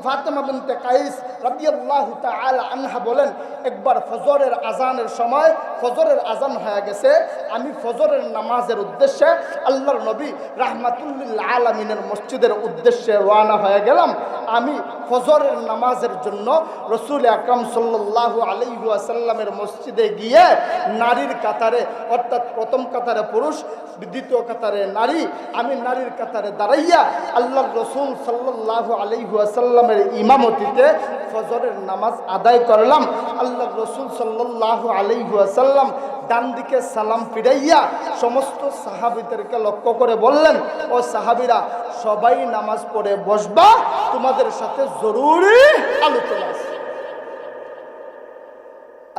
ফাতেমা বিনতে কাইস রাদিয়াল্লাহু তাআলা আনহা বলেন, একবার ফজরের আজানের সময়, ফজরের আজান হয়ে গেছে, আমি ফজরের নামাজের উদ্দেশ্যে আল্লাহর নবী রাহমাতুল্লিল আলামিনের মসজিদের উদ্দেশ্যে রওনা হয়ে গেলাম। আমি ফজরের নামাজের জন্য রাসূল আকরাম সাল্লাল্লাহু আলাইহি ওয়াসাল্লামের মসজিদে গিয়ে নারীর কাতারে, অর্থাৎ প্রথম কাতারে পুরুষ, দ্বিতীয় কাতারে নারী, আমি নারীর কাতারে দাঁড়াইয়া আল্লাহর রাসূল সাল্লাল্লাহু আলাইহি ওয়াসাল্লামের ইমামতিতে ফজরের নামাজ আদায় করলাম। আল্লাহর রাসূল সাল্লাল্লাহু আলাইহি ওয়াসাল্লাম ডান দিকে সালাম ফিরাইয়া সমস্ত সাহাবীদেরকে লক্ষ্য করে বললেন, ও সাহাবীরা, সবাই নামাজ পড়ে বসবা, তোমাদের সাথে জরুরি আলোচনা আছে।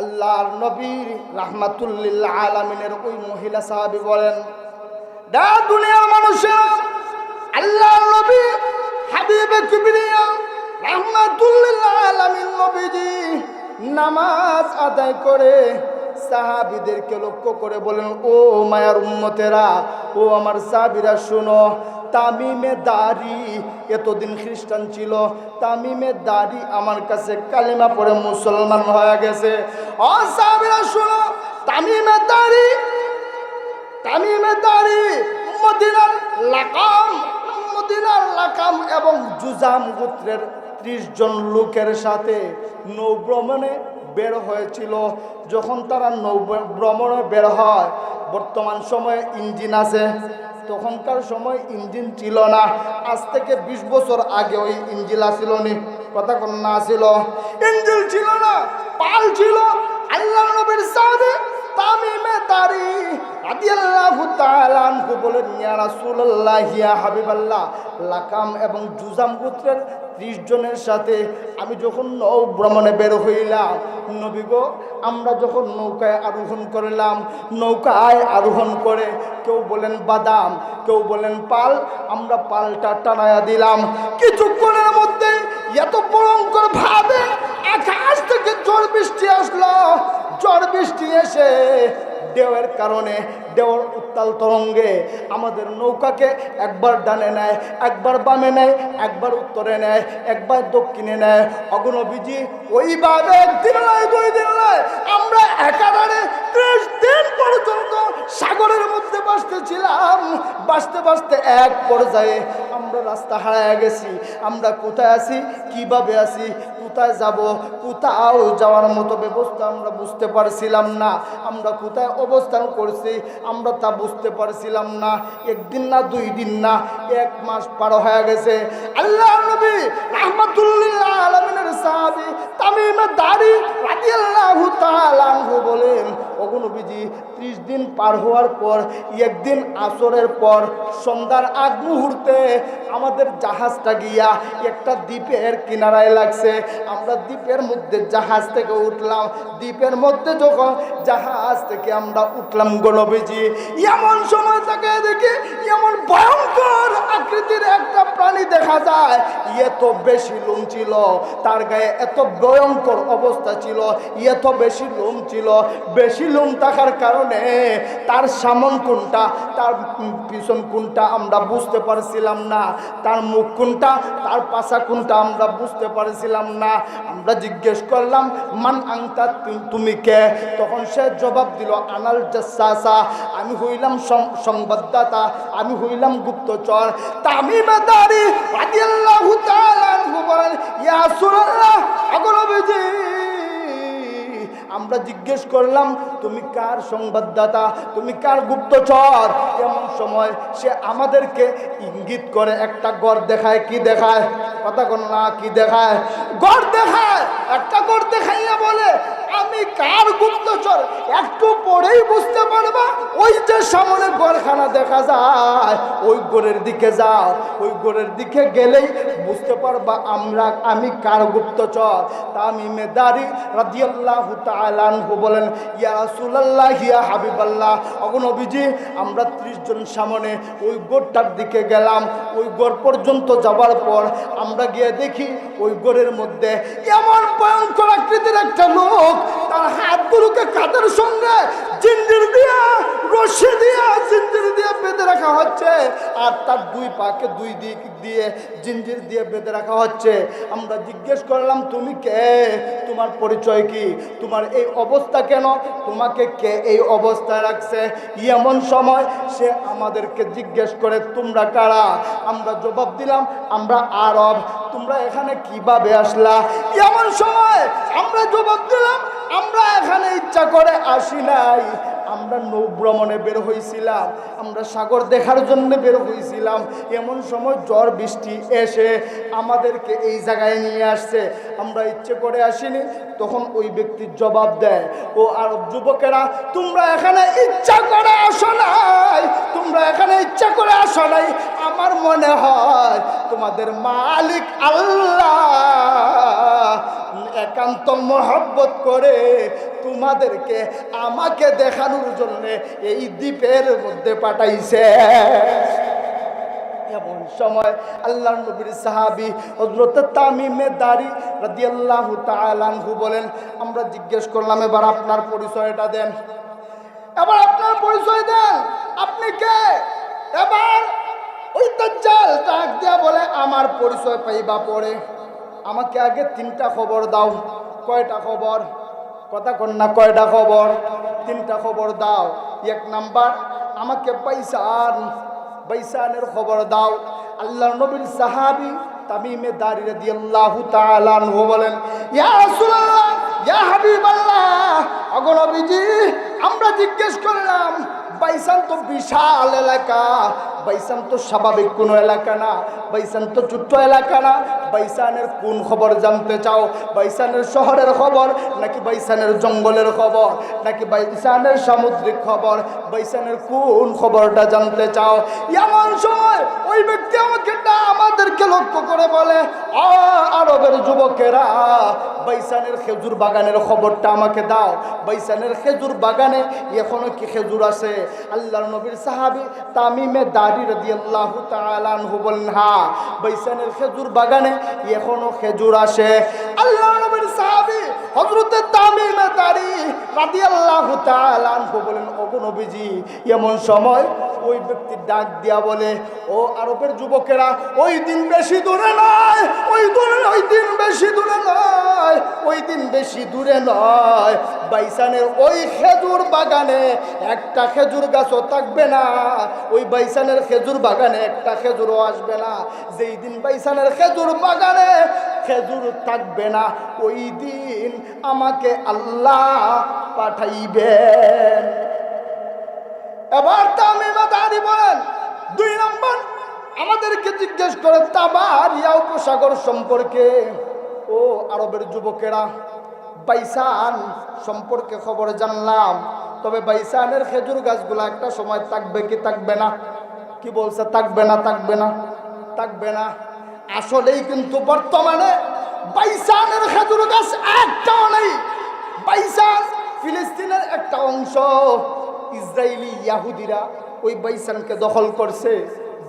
আল্লাহর নবী রাহমাতুল্লিল আলামিনের ওই মহিলা সাহাবী বলেন, দা দুনিয়ার মানুষেরা, আল্লাহর নবী হাবিবে কিবরিয়া রাহমাতুল্লিল আলামিন নবীজি নামাজ আদায় করে সাহাবীদেরকে লক্ষ্য করে বলেন, ও মায়ার উম্মতেরা, ও আমার সাহাবীরা, শোনো, তামিমে দাড়ি এতদিন খ্রিস্টান ছিল, তামিমে দাড়ি আমার কাছে কালিমা পড়ে মুসলমান হয়ে গেছে। ও সাহাবীরা শোনো, তামিমে দাড়ি মদিনার লাকাম এবং জুজাম গোত্রের 30 জন লোকের সাথে নৌভ্রমণে বের হয়েছিল। যখন তারা নৌভ্রমণে বের হয়, বর্তমান সময়ে ইঞ্জিন আছে, তখনকার সময় ইঞ্জিন ছিল না। আজ থেকে 20 বছর আগে ওই ইঞ্জিন আসিল নি, কথা কোন না ছিল, ইঞ্জিন ছিল না, পাল ছিল। আল্লাহ নবীর সাহাবী তামিমে দাড়ি রাদিয়াল্লাহু তাআলা আনহু বলেন, ইয়া রাসূলুল্লাহ, ইয়া হাবিবাল্লাহ, লাকাম এবং জুজাম গোত্রের 30 জনের সাথে আমি যখন নৌ ভ্রমণে বের হইলাম, নবী গো, আমরা যখন নৌকায় আরোহণ করলাম, নৌকায় আরোহণ করে কেউ বলেন বাদাম, কেউ বলেন পাল, আমরা পালটা টানায়া দিলাম। কিছুক্ষণের মধ্যে এত ভয়ঙ্কর ভাবে আকাশ থেকে ঝড় বৃষ্টি আসলো। ঝড় বৃষ্টি এসে ঢেউয়ের কারণে, ঢেউর উত্তাল তরঙ্গে আমাদের নৌকাকে একবার ডানে নেয়, একবার বামে নেয়, একবার উত্তরে নেয়, একবার দক্ষিণে নেয়। অগণবিজি ওইভাবে একদিন নয়, 2 দিন নয়, আমরা একাধারে 30 দিন পর্যন্ত সাগরের মধ্যে ভাসতেছিলাম। ভাসতে ভাসতে এক পর্যায়ে আমরা রাস্তা হারায় গেছি। আমরা কোথায় আছি, কিভাবে আছি, কোথায় যাব, কোথাও যাওয়ার মতো ব্যবস্থা আমরা বুঝতে পারছিলাম না। আমরা কোথায় অবস্থান করছি আমরা তা বুঝতে পারছিলাম না। একদিন না, 2 দিন না, 1 মাস পার হয়ে গেছে। আল্লাহর নবী রাহমাতুল্লিল আলামিনের সাহাবী তামিমে দাড়ি রাদিয়াল্লাহু তাআলা আনহু বলেন, ওগো নবীজি, 30 দিন পার হওয়ার পর একদিন আসরের পর সন্ধ্যার আগ মুহূর্তে আমাদের জাহাজটা গিয়া একটা দ্বীপের কিনারায় লাগছে। আমরা দ্বীপের মধ্যে জাহাজ থেকে উঠলাম। দ্বীপের মধ্যে যখন জাহাজ থেকে আমরা উঠলাম গো নবীজি, এমন সময় থেকে দেখি এমন ভয়ঙ্কর আকৃতির একটা প্রাণী দেখা যায়। এত বেশি লোম ছিল তার গায়ে, এত ভয়ঙ্কর অবস্থা ছিল, এত বেশি লোম ছিল। বেশি লোম থাকার কারণে তার সামন কোনটা, তার পিছন কোনটা আমরা বুঝতে পারছিলাম না। তার মুখ কোনটা, তার পাছা কোনটা আমরা বুঝতে পারছিলাম না। আমরা জিজ্ঞেস করলাম মান আংতা, তুমি কে? তখন সে জবাব দিল আনাল জাসাসা, আমি হইলাম সংবাদদাতা, আমি হইলাম গুপ্তচর। তামিমে দারি রাদিয়াল্লাহু তাআলা আনহু বলেন ইয়া রাসূলুল্লাহ, আগনবীজি আমরা জিজ্ঞেস করলাম তুমি কার সংবাদদাতা, তুমি কার গুপ্তচর? এমন সময় সে আমাদেরকে ইঙ্গিত করে একটা গড় দেখায়। কি দেখায়? কথা কোন না, কি দেখায়? গড় দেখায়। একটা গড় দেখাইয়া বলে আমি কার গুপ্তচর একটু পরেই বুঝতে পারবা। ওই যে সামনে গড়খানা দেখা যায়, ওই গড়ের দিকে যাও, ওই গড়ের দিকে গেলেই বুঝতে পারবা আমি কার গুপ্তচর। তামিমে দারি রাদিয়াল্লাহু তাআলা আনহু বলেন ইয়া রাসূলুল্লাহ, ইয়া হাবিবাল্লাহ, ওগো নবীজি আমরা 30 জন সামনে ওই গড়টার দিকে গেলাম। ওই গড় পর্যন্ত যাবার পর আমরা গিয়ে দেখি ওই গড়ের মধ্যে এমন ভয়ঙ্কর আকৃতির একটা লোক, তার হাতগুলোকে কাঁধের সঙ্গে জিঞ্জির দিয়া, রশি দিয়া, জিঞ্জির দিয়ে বেঁধে রাখা হচ্ছে, আর তার দুই পাকে দুই দিক দিয়ে জিঞ্জির দিয়ে বেঁধে রাখা হচ্ছে। আমরা জিজ্ঞেস করলাম তুমি কে, তোমার পরিচয় কি, তোমার এই অবস্থা কেন, তোমাকে কে এই অবস্থায় রাখছে? এমন সময় সে আমাদেরকে জিজ্ঞেস করে তোমরা কারা? আমরা জবাব দিলাম আমরা আরব। তোমরা এখানে কিভাবে আসলা? এমন সময় আমরা জবাব দিলাম আমরা এখানে ইচ্ছা করে আসি নাই, আমরা নৌ ভ্রমণে বের হয়েছিলাম, আমরা সাগর দেখার জন্য বের হয়েছিলাম। এমন সময় ঝড় বৃষ্টি এসে আমাদেরকে এই জায়গায় নিয়ে আসছে, আমরা ইচ্ছে করে আসিনি। তখন ওই ব্যক্তির জবাব দেয় ও আরব যুবকেরা তোমরা এখানে ইচ্ছা করে আসো নাই, তোমরা এখানে ইচ্ছা করে আসো নাই। আমার মনে হয় তোমাদের মালিক আল্লাহ একান্ত মহব্বত করে তোমাদেরকে আমাকে দেখানোর জন্য এই দ্বীপের মধ্যে পাঠাইছে। এমন সময় আল্লাহর নবীর সাহাবী হযরত তামিমে দারি রাদিয়াল্লাহু তাআলা আনহু বলেন আমরা জিজ্ঞেস করলাম এবার আপনার পরিচয়টা দেন, এবার আপনার পরিচয় দেন, আপনি কে? এবার ওই দাজ্জাল ডাক দিয়া বলে আমার পরিচয় পাইবা পরে, আমাকে আগে 3টা খবর দাও। কয়টা খবর? কথা কন না, কয়টা খবর? 3টা খবর দাও। 1 নাম্বার আমাকে বাইসানের খবর দাও। আল্লাহর নবীর সাহাবী তামিমে দারি রাদিয়াল্লাহু তাআলা আনহু বলেন ইয়া রাসূলুল্লাহ, ইয়া হাবিবাল্লাহ, ওগো নবীজি আমরা জিজ্ঞেস করলাম বাইসান তো বিশাল এলাকা, বাইসান তো স্বাভাবিক কোনো এলাকা না, বাইসান তো ছোট্ট এলাকা না। বাইসানের কোন খবর জানতে চাও? বাইসানের শহরের খবর নাকি বাইসানের জঙ্গলের খবর নাকি বাইসানের সামুদ্রিক খবর? বাইসানের কোন খবরটা জানতে চাও? এমন সময় ওই ব্যক্তি আমাদেরকে লক্ষ্য করে বলে আরবের যুবকেরা বাইসানের খেজুর বাগানের খবরটা আমাকে দাও। বাইসানের খেজুর বাগানে এখনো কি খেজুর আছে? আল্লাহর নবীর সাহাবী তামিমে দারি রাদিয়াল্লাহু তাআলা আনহু বলেন হ্যাঁ, বাইসানের খেজুর বাগানে এখনো খেজুর আসে। আল্লাহর নবীর সাহাবী হযরত তামিমে দারি রাদিয়াল্লাহু তাআলা আনহু বলেন ওগো নবীজি এমন সময় ওই ব্যক্তি ডাক দিয়া বলে ও আরবের যুবকেরা ওই দিন বেশি দূরে নয়, ওই দিন বেশি দূরে নয়, ওই দিন বেশি দূরে নয়, বাইসানের ওই খেজুর বাগানে একটা খেজুর গাছও থাকবে না, ওই বাইসানের খেজুর বাগানে একটা খেজুরও আসবে না। যেই দিন বাইসানের খেজুর বাগানে খেজুর থাকবে না ওই দিন আমাকে আল্লাহ পাঠাইবেন। এবার তামিমে দারি বলেন 2 নম্বর আমাদেরকে জিজ্ঞেস করে তাবারিয়া উপসাগর সম্পর্কে। ও আরবের যুবকেরা বাইসান সম্পর্কে খবর জানলাম, তবে বাইসানের খেজুর গাছগুলো একটা সময় থাকবে কি থাকবে না? কি বলছে? থাকবে না, থাকবে না, থাকবে না। আসলেই কিন্তু বর্তমানে বাইসানের খেজুর গাছ একটাও নেই। বাইসান ফিলিস্তিনের একটা অংশ, ইসরায়েলি ইয়াহুদিরা ওই বাইসানকে দখল করছে।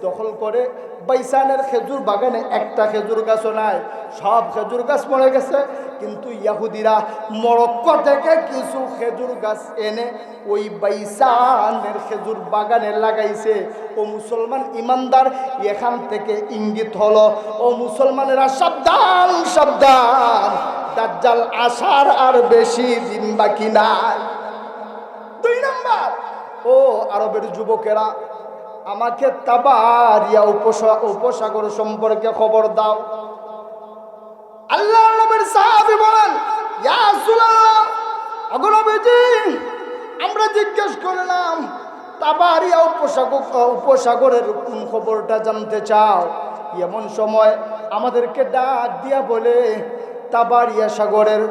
দখল করে বাইসানের খেজুর বাগানে একটা খেজুর গাছও নাই, সব খেজুর গাছ মরে গেছে। কিন্তু ইহুদিরা মরক্কো থেকে কিছু খেজুর গাছ এনে ওই বাইসানের খেজুর বাগানে লাগাইছে। ও মুসলমান ইমানদার, এখান থেকে ইঙ্গিত হলো, ও মুসলমানেরা সাবধান সাবধান, দাজ্জাল আসার আর বেশি দিন বাকি নাই। 2 নাম্বার, ও আরবের যুবকেরা, আমাকে তাবারিয়া উপসাগর সম্পর্কে খবর দাও। আল্লাহর নবীর সাহাবী বলেন, ইয়া রাসূলুল্লাহ, ওগো নবীজি, আমরা জিজ্ঞেস করলাম তাবারিয়া উপসাগরের কোন খবরটা জানতে চাও? এমন সময় আমাদেরকে ডাক দিয়া বলে তাবারিয়া সাগরের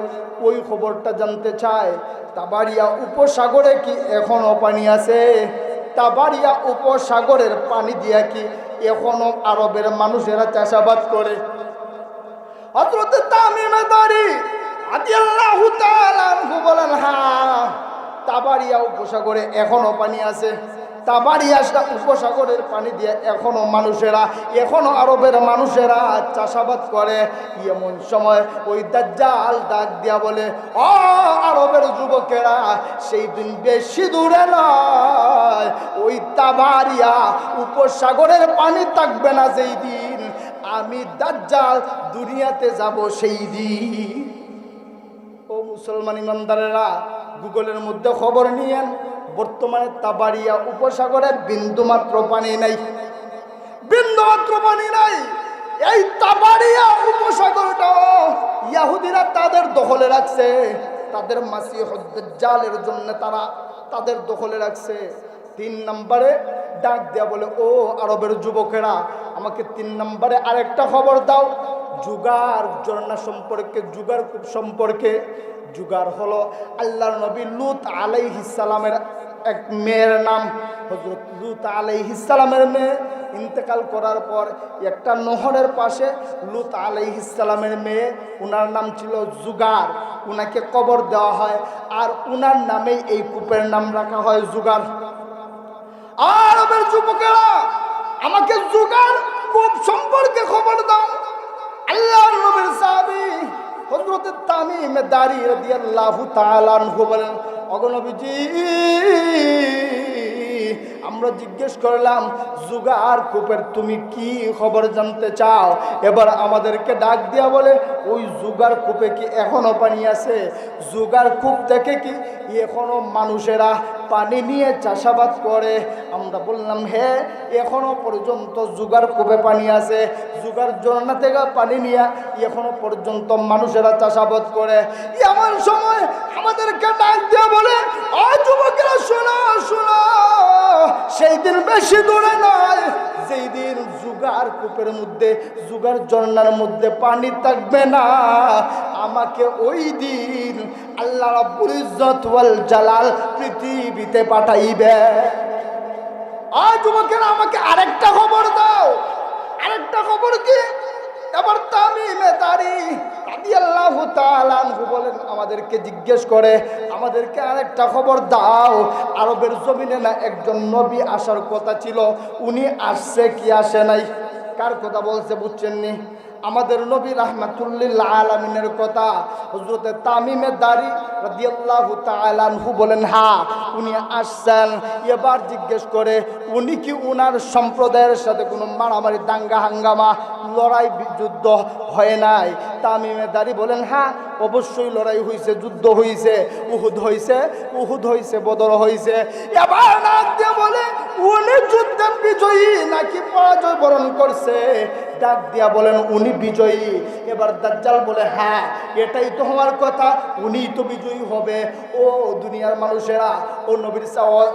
ওই খবরটা জানতে চায়। তাবারিয়া উপসাগরে কি এখনো পানি আছে? তাবারিয়া উপসাগরের পানি দিয়া কি এখনো আরবের মানুষেরা চাষাবাদ করে? হযরত তামিম দারি রাদিয়াল্লাহু তাআলা আনহু বলেন, হ্যাঁ, তাবারিয়া উপসাগরে এখনো পানি আছে। তাবারিয়া উপসাগরের পানি দিয়ে এখনো আরবের মানুষেরা চাষাবাদ করে। এমন সময় ওই দাজ্জাল ডাক দিয়া বলে, ও আরবের যুবকেরা, সেই দিন বেশি দূরে নয়, ওই তাবারিয়া উপসাগরের পানি থাকবে না যেই দিন আমি দাজ্জাল দুনিয়াতে যাব, সেই দিন। ও মুসলমান ইমানদারেরা, গুগলের মধ্যে খবর নিয়েন, বর্তমানে তাবারিয়া উপসাগরে বিন্দুমাত্র পানি নাই, বিন্দুমাত্র পানি নাই। এই তাবারিয়া উপসাগরটাও ইহুদিরা তাদের দখলে রাখছে, তাদের মাসিহুদ দাজ্জালের জন্য তারা তাদের দখলে রাখছে। 3 নম্বরে ডাক দেয়া বলে, ও আরবের যুবকেরা, আমাকে 3 নম্বরে আরেকটা খবর দাও, জুগার ঝর্ণা সম্পর্কে, জুগার কূপ সম্পর্কে। জুগার হলো আল্লাহর নবী লূত আলাইহিস সালামের এক মেয়ের নাম। হযরত লূত আলাইহিস সালামের মেয়ে ইন্তেকাল করার পর একটা নহরের পাশে লূত আলাইহিস সালামের মেয়ে, উনার নাম ছিল জুগার, উনাকে কবর দেওয়া হয়, আর উনার নামেই এই কূপের নাম রাখা হয় জুগার। আরবের যুবকেরা, আমাকে জুগার কূপ সম্পর্কে খবর দাও। আল্লাহর নবীর সাহাবী হযরত তামিম দারি রাদিয়াল্লাহু তাআলা আনহু বলেন, ওগো নবীজি, আমরা জিজ্ঞেস করলাম জুগার কূপের তুমি কি খবর জানতে চাও? এবার আমাদেরকে ডাক দিয়া বলে, ওই জুগার কূপে কি এখনো পানি আছে? জুগার কূপ থেকে কি এখনো মানুষেরা পানি নিয়ে চাষাবাদ করে? আমরা বললাম, হ্যাঁ, এখনো পর্যন্ত জুগার কূপে পানি আছে, জুগার ঝর্ণা থেকে পানি নিয়ে এখনো পর্যন্ত মানুষেরা চাষাবাদ করে। এমন সময় আমাদেরকে ডাক দিয়া বলে, ও যুবকেরা, শোনো শোনো, সেই দিন বেশি দূরে নয় যেই দিন জুগার কূপের মধ্যে, জুগার ঝর্ণার মধ্যে পানি থাকবে না, আমাকে ওই দিন আল্লাহ রাব্বুল ইজ্জত ওয়াল জালাল পৃথিবীতে পাঠাইবে। আর যুবকেরা, আমাকে আরেকটা খবর দাও। আরেকটা খবর কি? এবার তামিম দারি রাদিয়াল্লাহু তাআলা আনহু বলেন, আমাদেরকে জিজ্ঞেস করে, আমাদেরকে আরেকটা খবর দাও, আরবের জমিনে না একজন নবী আসার কথা ছিল, উনি আসছে কি আসে নাই? কার কথা বলছে বুঝছেন নি? আমাদের নবী রাহমাতুল্লিল আলামিনের কথা। হযরত তামিম দারি রাদিয়াল্লাহু তাআলা আনহু বলেন, হ্যাঁ, উনি আসছেন। এবার জিজ্ঞেস করে, উনি কি উনার সম্প্রদায়ের সাথে কোনো মারামারি, দাঙ্গা হাঙ্গামা, লড়াই যুদ্ধ হয় নাই? তামিম দারি বলেন, হ্যাঁ, অবশ্যই লড়াই হয়েছে, যুদ্ধ হয়েছে, উহুদ হয়েছে, বদর হয়েছে। এবার ডাক দিয়ে বলে, উনি যুদ্ধে বিজয়ী নাকি পরাজয় বরণ করছে? ডাক দিয়া বলেন, উনি বিজয়ী। এবার দাজ্জাল বলে, হ্যাঁ, এটাই তো হওয়ার কথা, উনিই তো বিজয়ী হবে। ও দুনিয়ার মানুষেরা, ও নবীর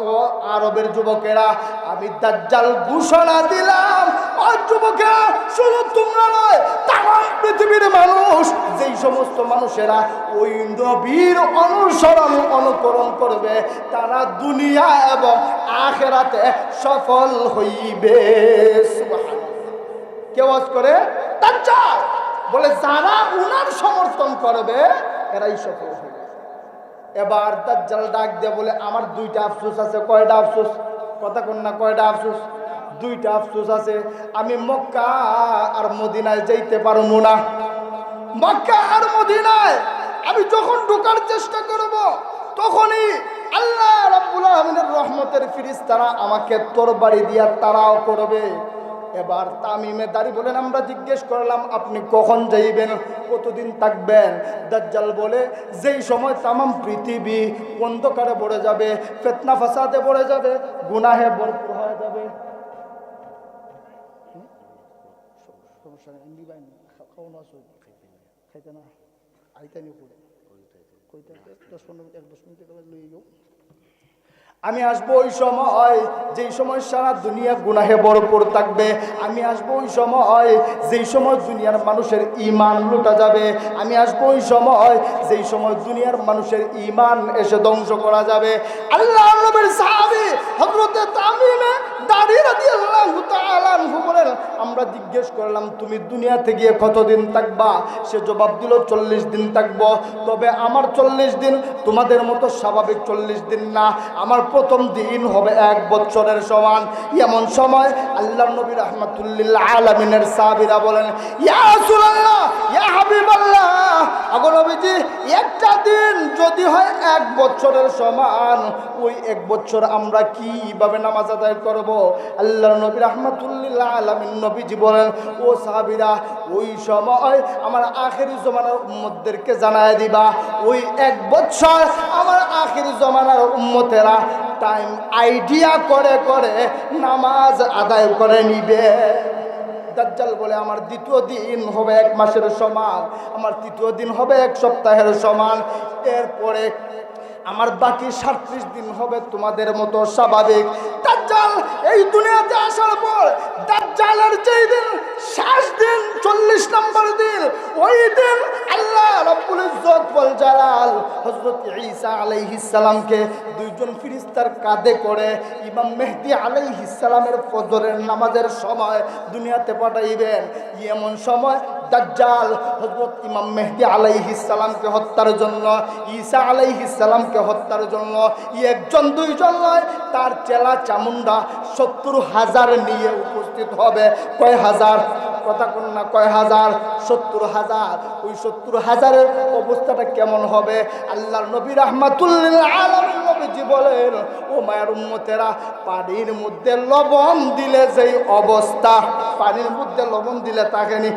ও আরবের যুবকেরা, আমি দাজ্জাল ঘোষণা দিলাম, ও যুবকেরা, শুধু তোমরা নয়, তামাম পৃথিবীর মানুষ, যেই সমস্ত মানুষেরা ওই নবীর অনুকরণ করবে, তারা দুনিয়া এবং আখিরাতে সফল হইবে। সুবহানাল্লাহ। কে ওয়াজ করে? দাজ্জাল বলে, যারা উনার সমর্থন করবে এরাই সফল হবে। এবার দাজ্জাল ডাক দিয়ে বলে, আমার 2টা আফসোস আছে। কয়টা আফসোস? কথা কোন না, কয়টা আফসোস? দুইটা আফসোস আছে, আমি মক্কা আর মদিনায় যাইতে পারবো না। মক্কা আর মদিনায় আমি যখন ঢোকার চেষ্টা করব তখনই আল্লাহ রাব্বুল আলামিনের রহমতের ফেরেশতারা আমাকে তরবারি দিয়া তাড়াও করবে। এবার তামিমে দাঁড়ি বলেন, আমরা জিজ্ঞেস করলাম আপনি কখন যাইবেন, কতদিন থাকবেন? দাজ্জাল বলে, যেই সময় তামাম পৃথিবী অন্ধকারে ভরে যাবে, ফিতনা ফাসাদে ভরে যাবে, গুনাহে ভরপুর হয়ে যাবে। আমি আসবো ওই সময় যেই সময় সারা দুনিয়া গুনাহে ভরপুর থাকবে। আমি আসবো ওই সময় যেই সময় দুনিয়ার মানুষের ঈমান লুটা যাবে। আমি আসবো ওই সময় যেই সময় দুনিয়ার মানুষের ঈমান এসে ধ্বংস করা যাবে। আল্লাহর নবীর সাহাবী হযরত তামিমে দারী রাদিয়াল্লাহু তাআলা আনহু বলেন, আমরা জিজ্ঞেস করলাম তুমি দুনিয়াতে গিয়ে কতদিন থাকবা? সে জবাব দিল 40 দিন থাকবো। তবে আমার 40 দিন তোমাদের মতো স্বাভাবিক 40 দিন না, আমার প্রথম দিন হবে 1 বছরের সমান। এমন সময় আল্লাহর নবী রাহমাতুল লিল আলামিনের সাহাবীরা বলেন, ইয়া রাসূলুল্লাহ, ইয়া হাবিবাল্লাহ, আগো নবীজি, একটা দিন যদি হয় 1 বছরের সমান, ওই 1 বছর আমরা কিভাবে নামাজ আদায় করব? আল্লাহর নবী রাহমাতুল লিল আলামিন নবীজি বলেন, ও সাহাবীরা, ওই সময় আমার আখেরি জমানার উম্মতদেরকে জানায় দিবা, ওই 1 বছর আমার আখেরি জমানার উম্মতেরা টাইম আইডিয়া করে করে নামাজ আদায় করে নিবে। দাজ্জাল বলে, আমার দ্বিতীয় দিন হবে 1 মাসের সমান, আমার তৃতীয় দিন হবে 1 সপ্তাহের সমান, এরপরে আমার বাকি 37 দিন হবে তোমাদের মতো স্বাভাবিক। দাজ্জাল এই দুনিয়াতে আসার পর দাজ্জালের যেই দিন শেষ দিন 40 নম্বর দিন, ওই দিন আল্লাহ রাব্বুল ইজ্জত ওয়াল জালাল হযরত ঈসা আলাইহিস সালামকে 2 জন ফেরেশতার কাঁধে করে ইমাম মেহদী আলাইহিস সালামের ফজরের নামাজের সময় দুনিয়াতে পাঠাইবেন। এমন সময় দাজ্জাল হযরত ইমাম মেহদী আলাইহিস সালামকে হত্যার জন্য, ঈসা আলাইহিস সালামকে হত্যার জন্য একজন দুইজন নয়, তার চেলা চামুন্ডা 70,000 নিয়ে উপস্থিত হবে। কয় হাজার? কথা কোন না, কয় হাজার? 70,000। ওই 70,000-এর অবস্থাটা কেমন হবে? আল্লাহর নবী রাহমাতুল লিল আলামিন নবীজি বলেন, ও মায়ের উম্মতেরা, পানির মধ্যে লবণ দিলে যেই অবস্থা, পানির মধ্যে লবণ দিলে তাকেনি,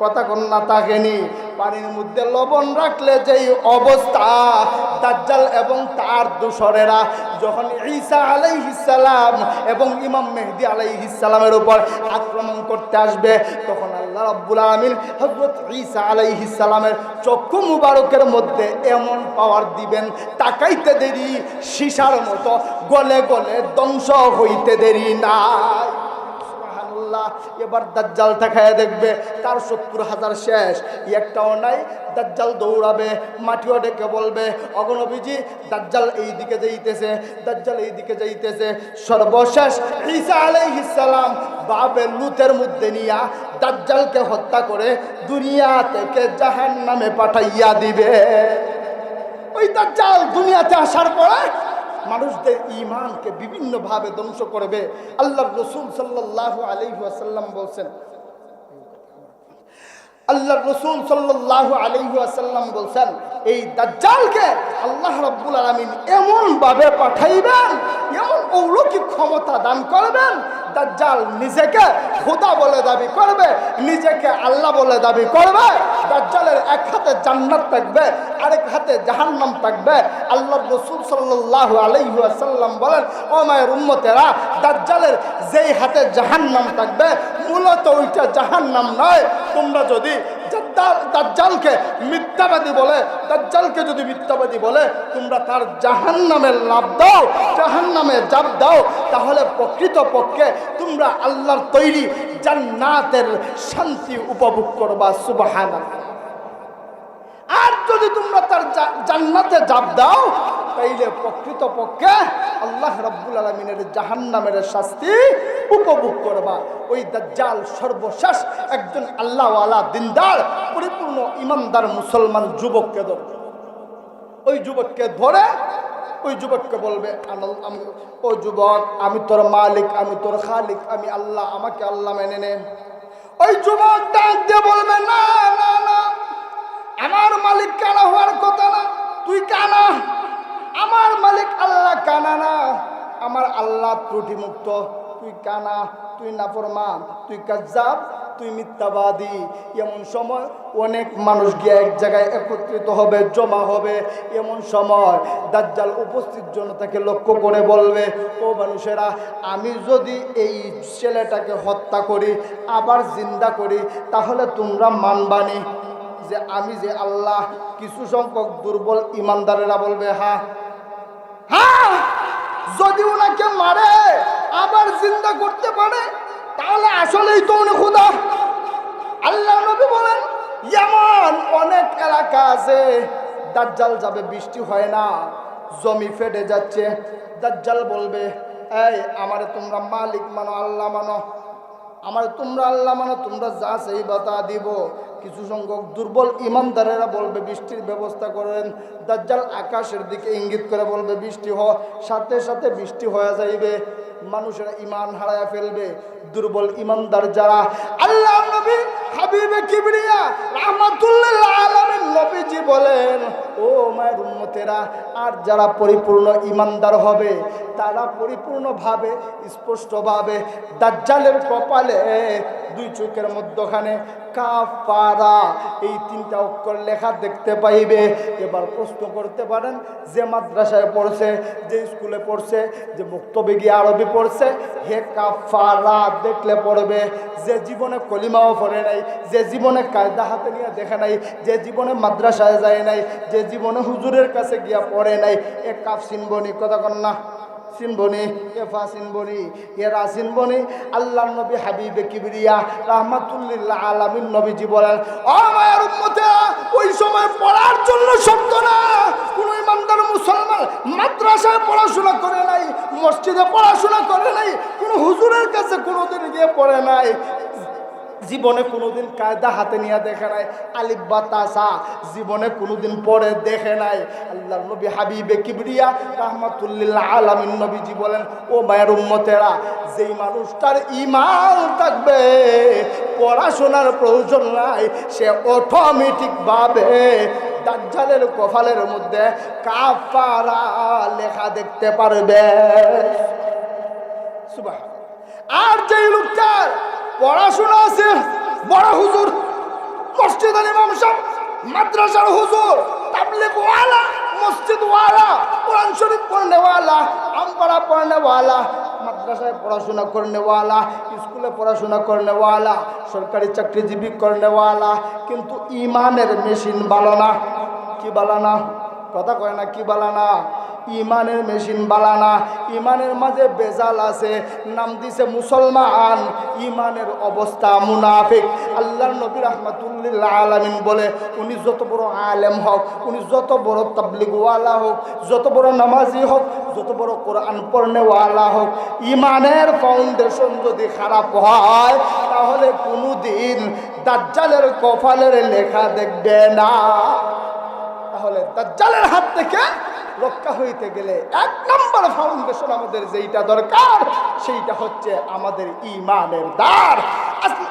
কথা কোন না, তাকেনি, পানির মধ্যে লবণ রাখলে যেই অবস্থা, দাজ্জাল এবং তার দোসরেরা যখন ঈসা আলাইহিস সালাম এবং ইমাম মেহদী আলাইহিস সালামের উপর আক্রমণ করতে আসবে, তখন আল্লাহ রাব্বুল আলামিন হযরত ঈসা আলাইহিস সালামের চক্ষু মুবারকের মধ্যে এমন পাওয়ার দিবেন, তাকাইতে দেরি সীসার মতো গলে গলে ধ্বংস হইতে দেরি নাই। এবার দাজ্জাল তাকায় দেখবে তার 70,000 শেষ, একটাও নাই। দাজ্জাল দৌড়াবে, মাটিও ডেকে বলবে, ওগো নবীজি, দাজ্জাল এই দিকে যাইতেছে, দাজ্জাল এই দিকে যাইতেছে। সর্বশেষ ঈসা আলাইহিস সালাম বাবে লুতের মধ্যে নিয়া দাজ্জালকে হত্যা করে দুনিয়া থেকে জাহান্নামে পাঠাইয়া দিবে। ওই দাজ্জাল দুনিয়াতে আসার পরে মানুষদের ঈমানকে বিভিন্নভাবে ধ্বংস করবে। আল্লাহর রাসূল সাল্লাল্লাহু আলাইহি ওয়াসাল্লাম বলছেন, আল্লাহর রাসূল সাল্লাল্লাহু আলাইহি ওয়াসাল্লাম বলছেন, এই দাজ্জালকে আল্লাহ রাব্বুল আলামিন এমন ভাবে পাঠাইবেন, এমন অলৌকিক ক্ষমতা দান করবেন, দাজ্জাল নিজেকে খোদা বলে দাবি করবে, নিজেকে আল্লাহ বলে দাবি করবে। দাজ্জালের এক হাতে জান্নাত থাকবে, আরেক হাতে জাহান্নাম থাকবে। আল্লাহর রাসূল সাল্লাল্লাহু আলাইহি ওয়াসাল্লাম বলেন, ও মায়ের উম্মতেরা, দাজ্জালের যেই হাতে জাহান্নাম থাকবে মূলত ওইটা জাহান্নাম নয়। তোমরা যদি দাজ্জালকে মিথ্যাবাদী বলে, দাজ্জালকে যদি মিথ্যাবাদী বলে তোমরা তার জাহান্নামের লাভ দাও, জাহান্নামে জাপ দাও, তাহলে প্রকৃতপক্ষে তোমরা আল্লাহর তৈরি জান্নাতের শান্তি উপভোগ করবা। সুবহানাল্লাহ। আর যদি তোমরা তার জান্নাতে জাপ দাও, তাইলে প্রকৃতপক্ষে আল্লাহ রাব্বুল আলামিনের জাহান্নামের শাস্তি উপভোগ করবা। ওই দাজ্জাল সর্বশেষ একজন আল্লাহওয়ালা দিনদার পরিপূর্ণ ইমানদার মুসলমান যুবককে ধরে, ওই যুবককে ধরে ওই যুবককে বলবে ও যুবক, আমি তোর মালিক, আমি তোর খালিক, আমি আল্লাহ, আমাকে আল্লাহ মেনে নে। ওই যুবক ডাক দিয়ে বলবে, না না না, আমার মালিক কানা হওয়ার কথা না, তুই কানা। আমার মালিক আল্লাহ কানা না, আমার আল্লাহ ত্রুটিমুক্ত, তুই কানা, তুই নাফরমান, তুই কাজ্জাব, তুই মিথ্যাবাদী। এমন সময় অনেক মানুষ গিয়ে এক জায়গায় একত্রিত হবে, জমা হবে। এমন সময় দাজ্জাল উপস্থিত জনতাকে লক্ষ্য করে বলবে, ও মানুষেরা, আমি যদি এই ছেলেটাকে হত্যা করি, আবার জিন্দা করি, তাহলে তোমরা মানবানি যে আমি যে আল্লাহ? কিছু সংখ্যক দুর্বল ইমানদারেরা বলবে, হ্যাঁ হ্যাঁ, যদি ওনাকে মারে আবার জিন্দা করতে পারে, তাহলে আসলেই তো উনি খোদা। আল্লাহ নবী বলেন, এমন অনেক এলাকা আছে দাজ্জাল যাবে, বৃষ্টি হয় না, জমি ফেটে যাচ্ছে। দাজ্জাল বলবে, এই আমারে তোমরা মালিক মানো, আল্লাহ মানো, আমারে তোমরা আল্লাহ মানো, তোমরা যা সেই বাতা দিব। কিছু সংখ্যক দুর্বল ইমানদারেরা বলবে, বৃষ্টির ব্যবস্থা করেন। দাজ্জাল আকাশের দিকে ইঙ্গিত করে বলবে, বৃষ্টি সাথে সাথে বৃষ্টি হয়ে যাইবে। মানুষেরা ইমান হারায়া ফেলবে। দুর্বল ইমানদার যারা, আল্লাহ নবী হাবিবে কিবরিয়া রাহমাতুল্লিল আলামিন নবীজি বলেন, ও মায়ের উম্মতেরা, আর যারা পরিপূর্ণ ইমানদার হবে, তারা পরিপূর্ণভাবে স্পষ্টভাবে দাজ্জালের কপালে দুই চোখের মধ্যখানে কাফারা এই 3টা অক্ষর লেখা দেখতে পাইবে। এবার প্রশ্ন করতে পারেন, যে মাদ্রাসায় পড়ছে, যে স্কুলে পড়ছে, যে বক্তব্যে গিয়ে আরবি পড়ছে, হে কাফারা দেখলে পড়বে। যে জীবনে কলিমাও পড়ে নাই, যে জীবনে কায়দা হাতে নিয়ে দেখে নাই, যে জীবনে মাদ্রাসায় যায় নাই, যে জীবনে হুজুরের কাছে গিয়া পড়ে নাই, এ কাফ চিনবনি, কথা কন না? চিনবনি, এফা চিনবনি, এরা চিনবনি। আল্লাহ নবী হাবিবে কিবরিয়া রাহমাতুল্লিল আলামিন নবীজি বলেন, ও মায়ের উম্মতেরা, ওই সময় পড়ার জন্য শব্দ না। কোন ইমানদার মুসলমান মাদ্রাসায় পড়াশোনা করে নাই, মসজিদে পড়াশোনা করে নাই, কোন হুজুরের কাছে কোনোদিন গিয়ে পড়ে নাই, জীবনে কোনোদিন কায়দা হাতে নিয়ে দেখে নাই, আলিফ বা তাসা জীবনে কোনোদিন পড়ে দেখে নাই। আল্লাহর নবী হাবিবে কিবরিয়া রাহমাতুল্লিল আলামিন নবীজি বলেন, ও মায়ের উম্মতেরা, যেই মানুষটার ঈমান থাকবে, পড়াশোনার প্রয়োজন নাই, সে অটোমেটিকভাবে দাজ্জালের কপালের মধ্যে কাফারা লেখা দেখতে পারবে। সুবহানাল্লাহ। আর যেই লোকটার পড়াশোনা আছে, বড় হুজুর, মসজিদের ইমাম সাহেব, মাদ্রাসার হুজুর, তাবলীগ ওয়ালা, মসজিদ ওয়ালা, কোরআন শরীফ পড়নে ওয়ালা, আমপাড়া পড়নে ওয়ালা, মাদ্রাসায় পড়াশোনা করনে ওয়ালা, স্কুলে পড়াশোনা করনে ওয়ালা, সরকারি চাকরিজীবী করনে ওয়ালা, কিন্তু ইমানের মেশিন ভালো না। কি ভালো না? কথা কয় না, কি ভালো না? ইমানের মেশিন বালানা। ইমানের মাঝে বেজাল আছে, নাম দিছে মুসলমান, ইমানের অবস্থা মুনাফিক। আল্লাহর নবী রাহমাতুল্লিল আলামিন বলে, উনি যত বড় আলেম হোক, উনি যত বড় তাবলীগওয়ালা হোক, যত বড় নামাজি হোক, যত বড় কোরআন পড়নেওয়ালা হোক, ইমানের ফাউন্ডেশন যদি খারাপ হয়, তাহলে কোনোদিন দাজ্জালের কপালের লেখা দেখবে না। তাহলে দাজ্জালের হাত থেকে রক্ষা হইতে গেলে 1 নম্বর ফাউন্ডেশন আমাদের যেইটা দরকার, সেইটা হচ্ছে আমাদের ঈমানের দ্বার।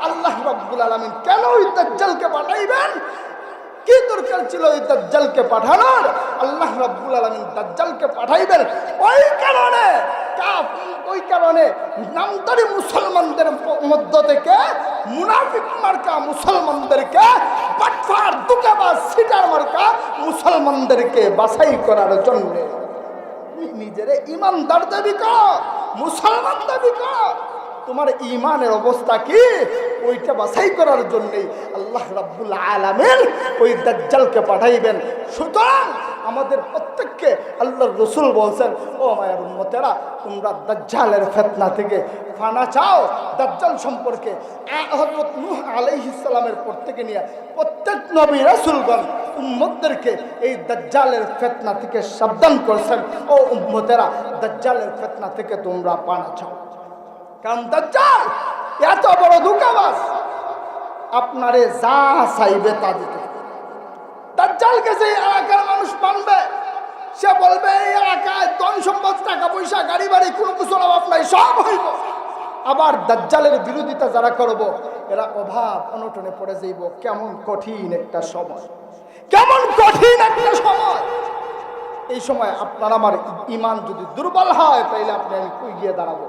আল্লাহ রাব্বুল আলামিন কেন ওই দাজ্জালকে পাঠাইবেন? কি দরকার ছিল ওই দাজ্জালকে পাঠানোর? আল্লাহ রাব্বুল আলামিন দাজ্জালকে পাঠাইবেন ওই কারণে নামদারি মুসলমানদের মধ্য থেকে মুনাফিক মার্কা মুসলমানদেরকে, বাটফার দুকাবাজ সিটার মার্কা মুসলমানদেরকে বাছাই করার জন্য। নিজের ইমানদার দাবি কর, মুসলমান দাবি কর, তোমার ইমানের অবস্থা কি, ওইটা বাছাই করার জন্যই আল্লাহ রাব্বুল আলামিন ওই দাজ্জালকে পাঠাইবেন। সুতরাং আমাদের প্রত্যেককে আল্লাহর রাসূল বলছেন, ও মায়ের উম্মতেরা, তোমরা দাজ্জালের ফিতনা থেকে ফানা চাও। দাজ্জাল সম্পর্কে হযরত নূহ আলাইহিস সালামের পর থেকে নিয়ে প্রত্যেক নবী রাসূলগণ উম্মতদেরকে এই দাজ্জালের ফিতনা থেকে সাবধান করেছেন। ও উম্মতেরা, দাজ্জালের ফিতনা থেকে তোমরা পানা চাও। কারণ দাজ্জাল এত বড় ধোঁকাবাজ, আপনারে যা চাইবে তা দিতে। দাজ্জালকে যে এলাকার মানুষ মানবে, সে বলবে এই এলাকায় ধন সম্পদ টাকা পয়সা গাড়ি বাড়ি কোনো কিছুর অভাব নাই, সব হইব। আবার দাজ্জালের বিরোধিতা যারা করব এরা অভাব অনটনে পড়ে যাইব। কেমন কঠিন একটা সময়, কেমন কঠিন একটা সময়। এই সময় আপনার আমার ঈমান যদি দুর্বল হয় তাইলে আপনি আমি কই গিয়ে দাঁড়াবো?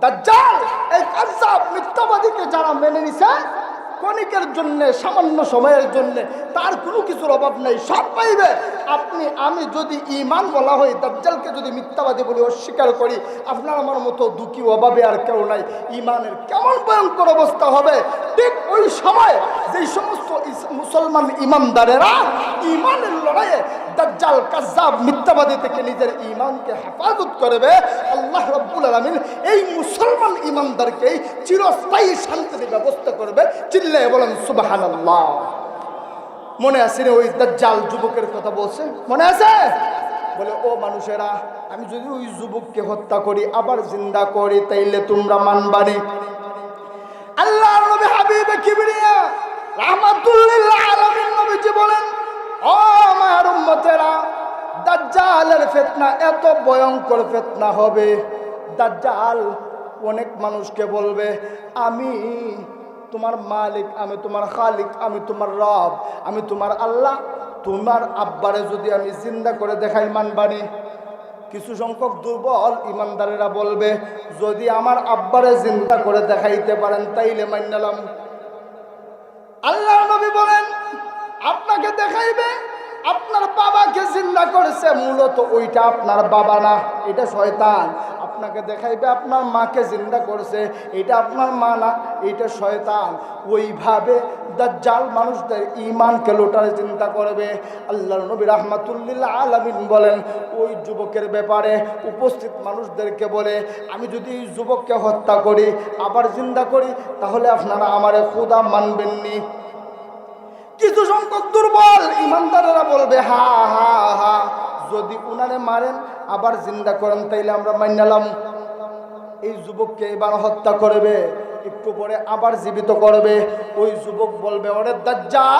দাজ্জাল এই কাযযাব মিথ্যাবাদীকে যারা মেনে নিছে ক্ষণিকের জন্য, সামান্য সময়ের জন্য, তার কোনো কিছুর অভাব নেই, সব পাইবে। আপনি আমি যদি ঈমান বলা হয়, দাজ্জালকে যদি মিথ্যাবাদী বলে অস্বীকার করি, আপনার আমার মতো দুঃখী অভাবে আর কেউ নাই। ঈমানের কেমন ভয়ঙ্কর অবস্থা হবে। ঠিক ওই সময় যেই সমস্ত মুসলমান ঈমানদারেরা ঈমানের লড়াইয়ে দাজ্জাল কাযযাব মিথ্যাবাদী থেকে নিজের ঈমানকে হেফাজত করবে, আল্লাহ রাব্বুল আলামিন এই মুসলমান ঈমানদারকে চিরস্থায়ী শান্তির ব্যবস্থা করবে। চিল্লায়ে বলেন সুবহানাল্লাহ। মনে আছে রে ওই দাজ্জাল যুবকের কথা বলছে, মনে আছে? বলে ও মানুষেরা, আমি যদি ওই যুবককে হত্যা করি আবার জিন্দা করি তাইলে তোমরা মানবানি? আল্লাহর নবী হাবিবে কিবরিয়া রাহমাতুল লিল আলামিন নবীজি বলেন, ও আমার উম্মতেরা, দাজ্জালের ফিতনা এত ভয়ঙ্কর ফিতনা হবে। দাজ্জাল অনেক মানুষকে বলবে আমি তোমার মালিক, আমি তোমার খালিক, আমি তোমার রব, আমি তোমার আল্লাহ। তোমার আব্বারে যদি আমি জিন্দা করে দেখাই মানবানি? কিছু সংখ্যক দুর্বল ইমানদারেরা বলবে যদি আমার আব্বারে জিন্দা করে দেখাইতে পারেন তাইলে মানলাম। আল্লাহর নবী বলেন আপনাকে দেখাইবে আপনার বাবাকে জিন্দা করেছে, মূলত ওইটা আপনার বাবা না, এটা শয়তান। আপনাকে দেখাইবে আপনার মাকে জিন্দা করেছে, এটা আপনার মা না, এটা শয়তান। ওইভাবে দাজ্জাল মানুষদের ঈমানকে লোটার চিন্তা করবে। আল্লাহর নবী রাহমাতুল লিল আলামিন বলেন ওই যুবকের ব্যাপারে উপস্থিত মানুষদেরকে বলে আমি যদি এই যুবককে হত্যা করি আবার জিন্দা করি তাহলে আপনারা আমারে খোদা মানবেননি? কিছু সংখ্যক দুর্বল ইমানদারেরা বলবে হা হা হা, যদি উনারে মারেন আবার জিন্দা করেন তাইলে আমরা মানলাম। এই যুবককে এবার হত্যা করবে, একটু পরে আবার জীবিত করবে। ওই যুবক বলবে ওরে দাজ্জাল,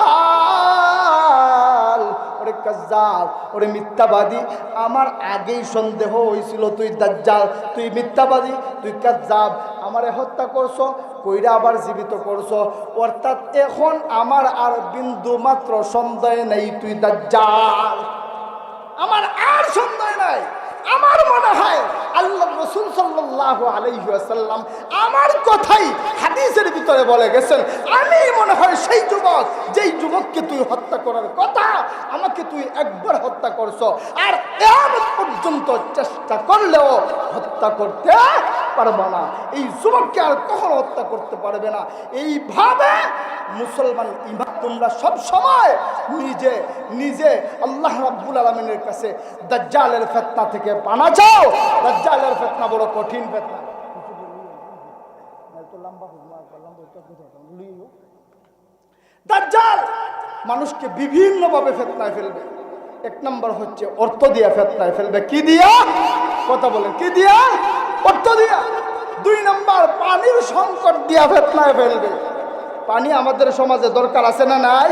ওরে কাযযাব, ওরে মিথ্যাবাদী, আমার আগেই সন্দেহ হয়েছিল তুই দাজ্জাল, তুই মিথ্যাবাদী, তুই কাযযাব, আমারে হত্যা করছো, কইরা আবার জীবিত করছো, অর্থাৎ এখন আমার আর বিন্দু মাত্র সন্দেহ নেই তুই দাজ্জাল। আমার আর সন্দেহ নাই। আমার মনে হয় আল্লাহ রাসূল সাল্লাল্লাহু আলাইহি ওয়াসাল্লাম আমার কথাই হাদিসের ভিতরে বলে গেছেন। আমি মনে হয় সেই যুবক যেই যুবককে তুই হত্যা করার কথা, আমাকে তুই একবার হত্যা করছো, আর কিয়ামত পর্যন্ত চেষ্টা করলেও হত্যা করতে পারবে না। এই যুবককে আর কখনো হত্যা করতে পারবে না। এইভাবে মুসলমান ঈমান তোমরা সব সময় নিজে নিজে আল্লাহ রাব্বুল আলামিনের কাছে দাজ্জালের ফিতনা থেকে পানা চাও। দাজ্জালের ফিতনা বড় কঠিন ফিতনা। দাজ্জাল মানুষকে বিভিন্নভাবে ফিতনায় ফেলবে। এক নম্বর হচ্ছে অর্থ দিয়া ফিতনায় ফেলবে। কি দিয়া? কথা বলেন, কি দিয়া? অর্থ দিয়া। দুই নম্বর পানির সংকট দিয়া ফিতনায় ফেলবে। পানি আমাদের সমাজে দরকার আছে না নাই?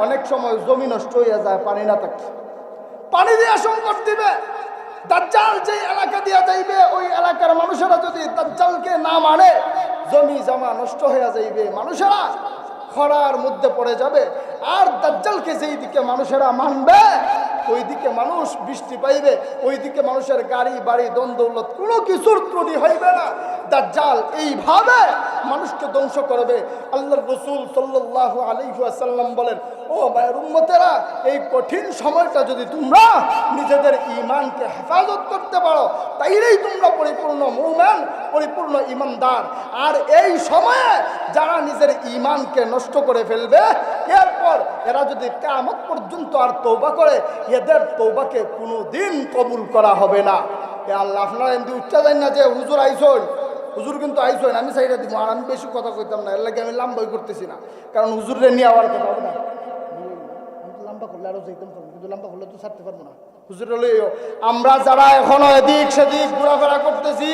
অনেক সময় জমি নষ্ট হয়ে যায় পানি না থাকে, পানি দিয়া সংকট দিবে। দাজ্জাল যে এলাকা দিয়া যাইবে ওই এলাকার মানুষেরা যদি দাজ্জালকে না মানে জমি জমা নষ্ট হয়ে যাইবে, মানুষেরা খরার মধ্যে পড়ে যাবে। আর দাজ্জালকে যেই দিকে মানুষেরা মানবে ওই দিকে মানুষ বৃষ্টি পাইবে, ওই দিকে মানুষের গাড়ি বাড়ি দন দৌলত কোনো কিছুর ত্রুটি হইবে না। দাজ্জাল এইভাবে মানুষকে ধ্বংস করবে। আল্লাহর রাসূল সাল্লাল্লাহু আলাইহি ওয়াসাল্লাম বলেন ও মায়ের উম্মতেরা, এই কঠিন সময়টা যদি তোমরা নিজেদের ঈমানকে হেফাজত করতে পারো তাইলেই তোমরা পরিপূর্ণ মুমিন, পরিপূর্ণ ঈমানদার। আর এই সময়ে যারা নিজের ঈমানকে নষ্ট করে ফেলবে এরপর এরা যদি কিয়ামত পর্যন্ত আর তওবা করে এদের তওবাকে কোনোদিন কবুল করা হবে না। এ আল্লাহ, আপনারা এমনি উচ্চা যান না যে হুজুর আইসন, হুজুর কিন্তু আইসন, আমি চাইটা দিব। আর আমি বেশি কথা কইতাম না, এর লাগে আমি লম্বাই করতেছি না, কারণ হুজুরে নিয়ে আওয়ার কথা হবে না। লম্বা করলে আরো যাইতাম, কিন্তু লম্বা করলে তো ছাড়তে পারবো না। হুজুরে লইও আমরা যারা এখনো এদিক সেদিক ঘোরাফেরা করতেছি,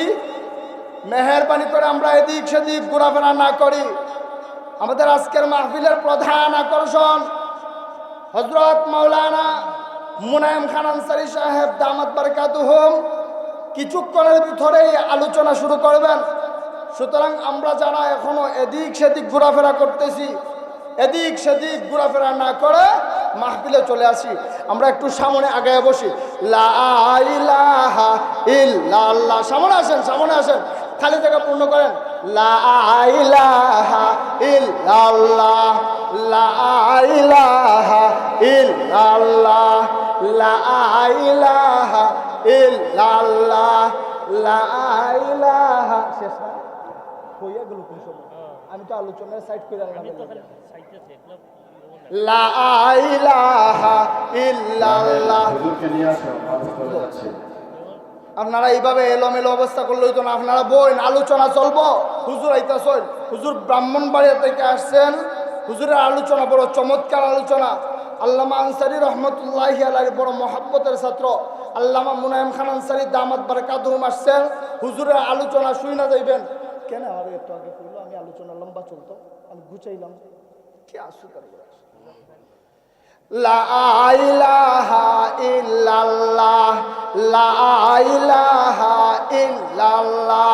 মেহেরবানি করে আমরা এদিক সেদিক ঘোরাফেরা না করি। আমাদের আজকের মাহফিলের প্রধান আকর্ষণ হযরত মাওলানা মুনায়েম খান আনসারী সাহেব দামাত বারাকাতুহুম কিছুক্ষণের ভিতরেই আলোচনা শুরু করবেন। সুতরাং আমরা যারা এখনো এদিক সেদিক ঘোরাফেরা করতেছি, এদিক সেদিক ঘোরাফেরা না করে মাহফিলে চলে আসি। আমরা একটু সামনে আগায় বসি। লা ইলাহা ইল্লাল্লাহ, সামনে আসেন, সামনে আসেন, খালি জায়গা পূর্ণ করেন। লা ইলাহা ইল্লাল্লাহ, লা ইলাহা ইল্লাল্লাহ, লা ইলাহা ইল্লাল্লাহ, লা ইলাহা। শেষ না হইয়া গেল কোন সময়? আমি তো আলোচনার সাইড করে আনলাম। লা ইলাহা ইল্লাল্লাহ। আপনারা এইভাবে এলোমেলো অবস্থা করলেই তো না, আপনারা বইন, আলোচনা চলবো। হুজুর আইতাছেন, হুজুর ব্রাহ্মণবাড়িয়া থেকে আসছেন, হুজুরের আলোচনা বড় চমৎকার আলোচনা। আল্লামা আনসারী রহমতুল্লাহি আলাইহির বড় মহব্বতের ছাত্র আল্লামা মুনায়েম খান আনসারী দামাত বারাকাতুহুম আসছেন। হুজুরের আলোচনা শুই না যাইবেন। কেন আমার একটু আগে কইলো আমি আলোচনা লম্বা চলতো, আমি গুছাইলাম কি আসু তার। লা ইলাহা ইল্লাল্লাহ, লা ইলাহা ইল্লাল্লাহ।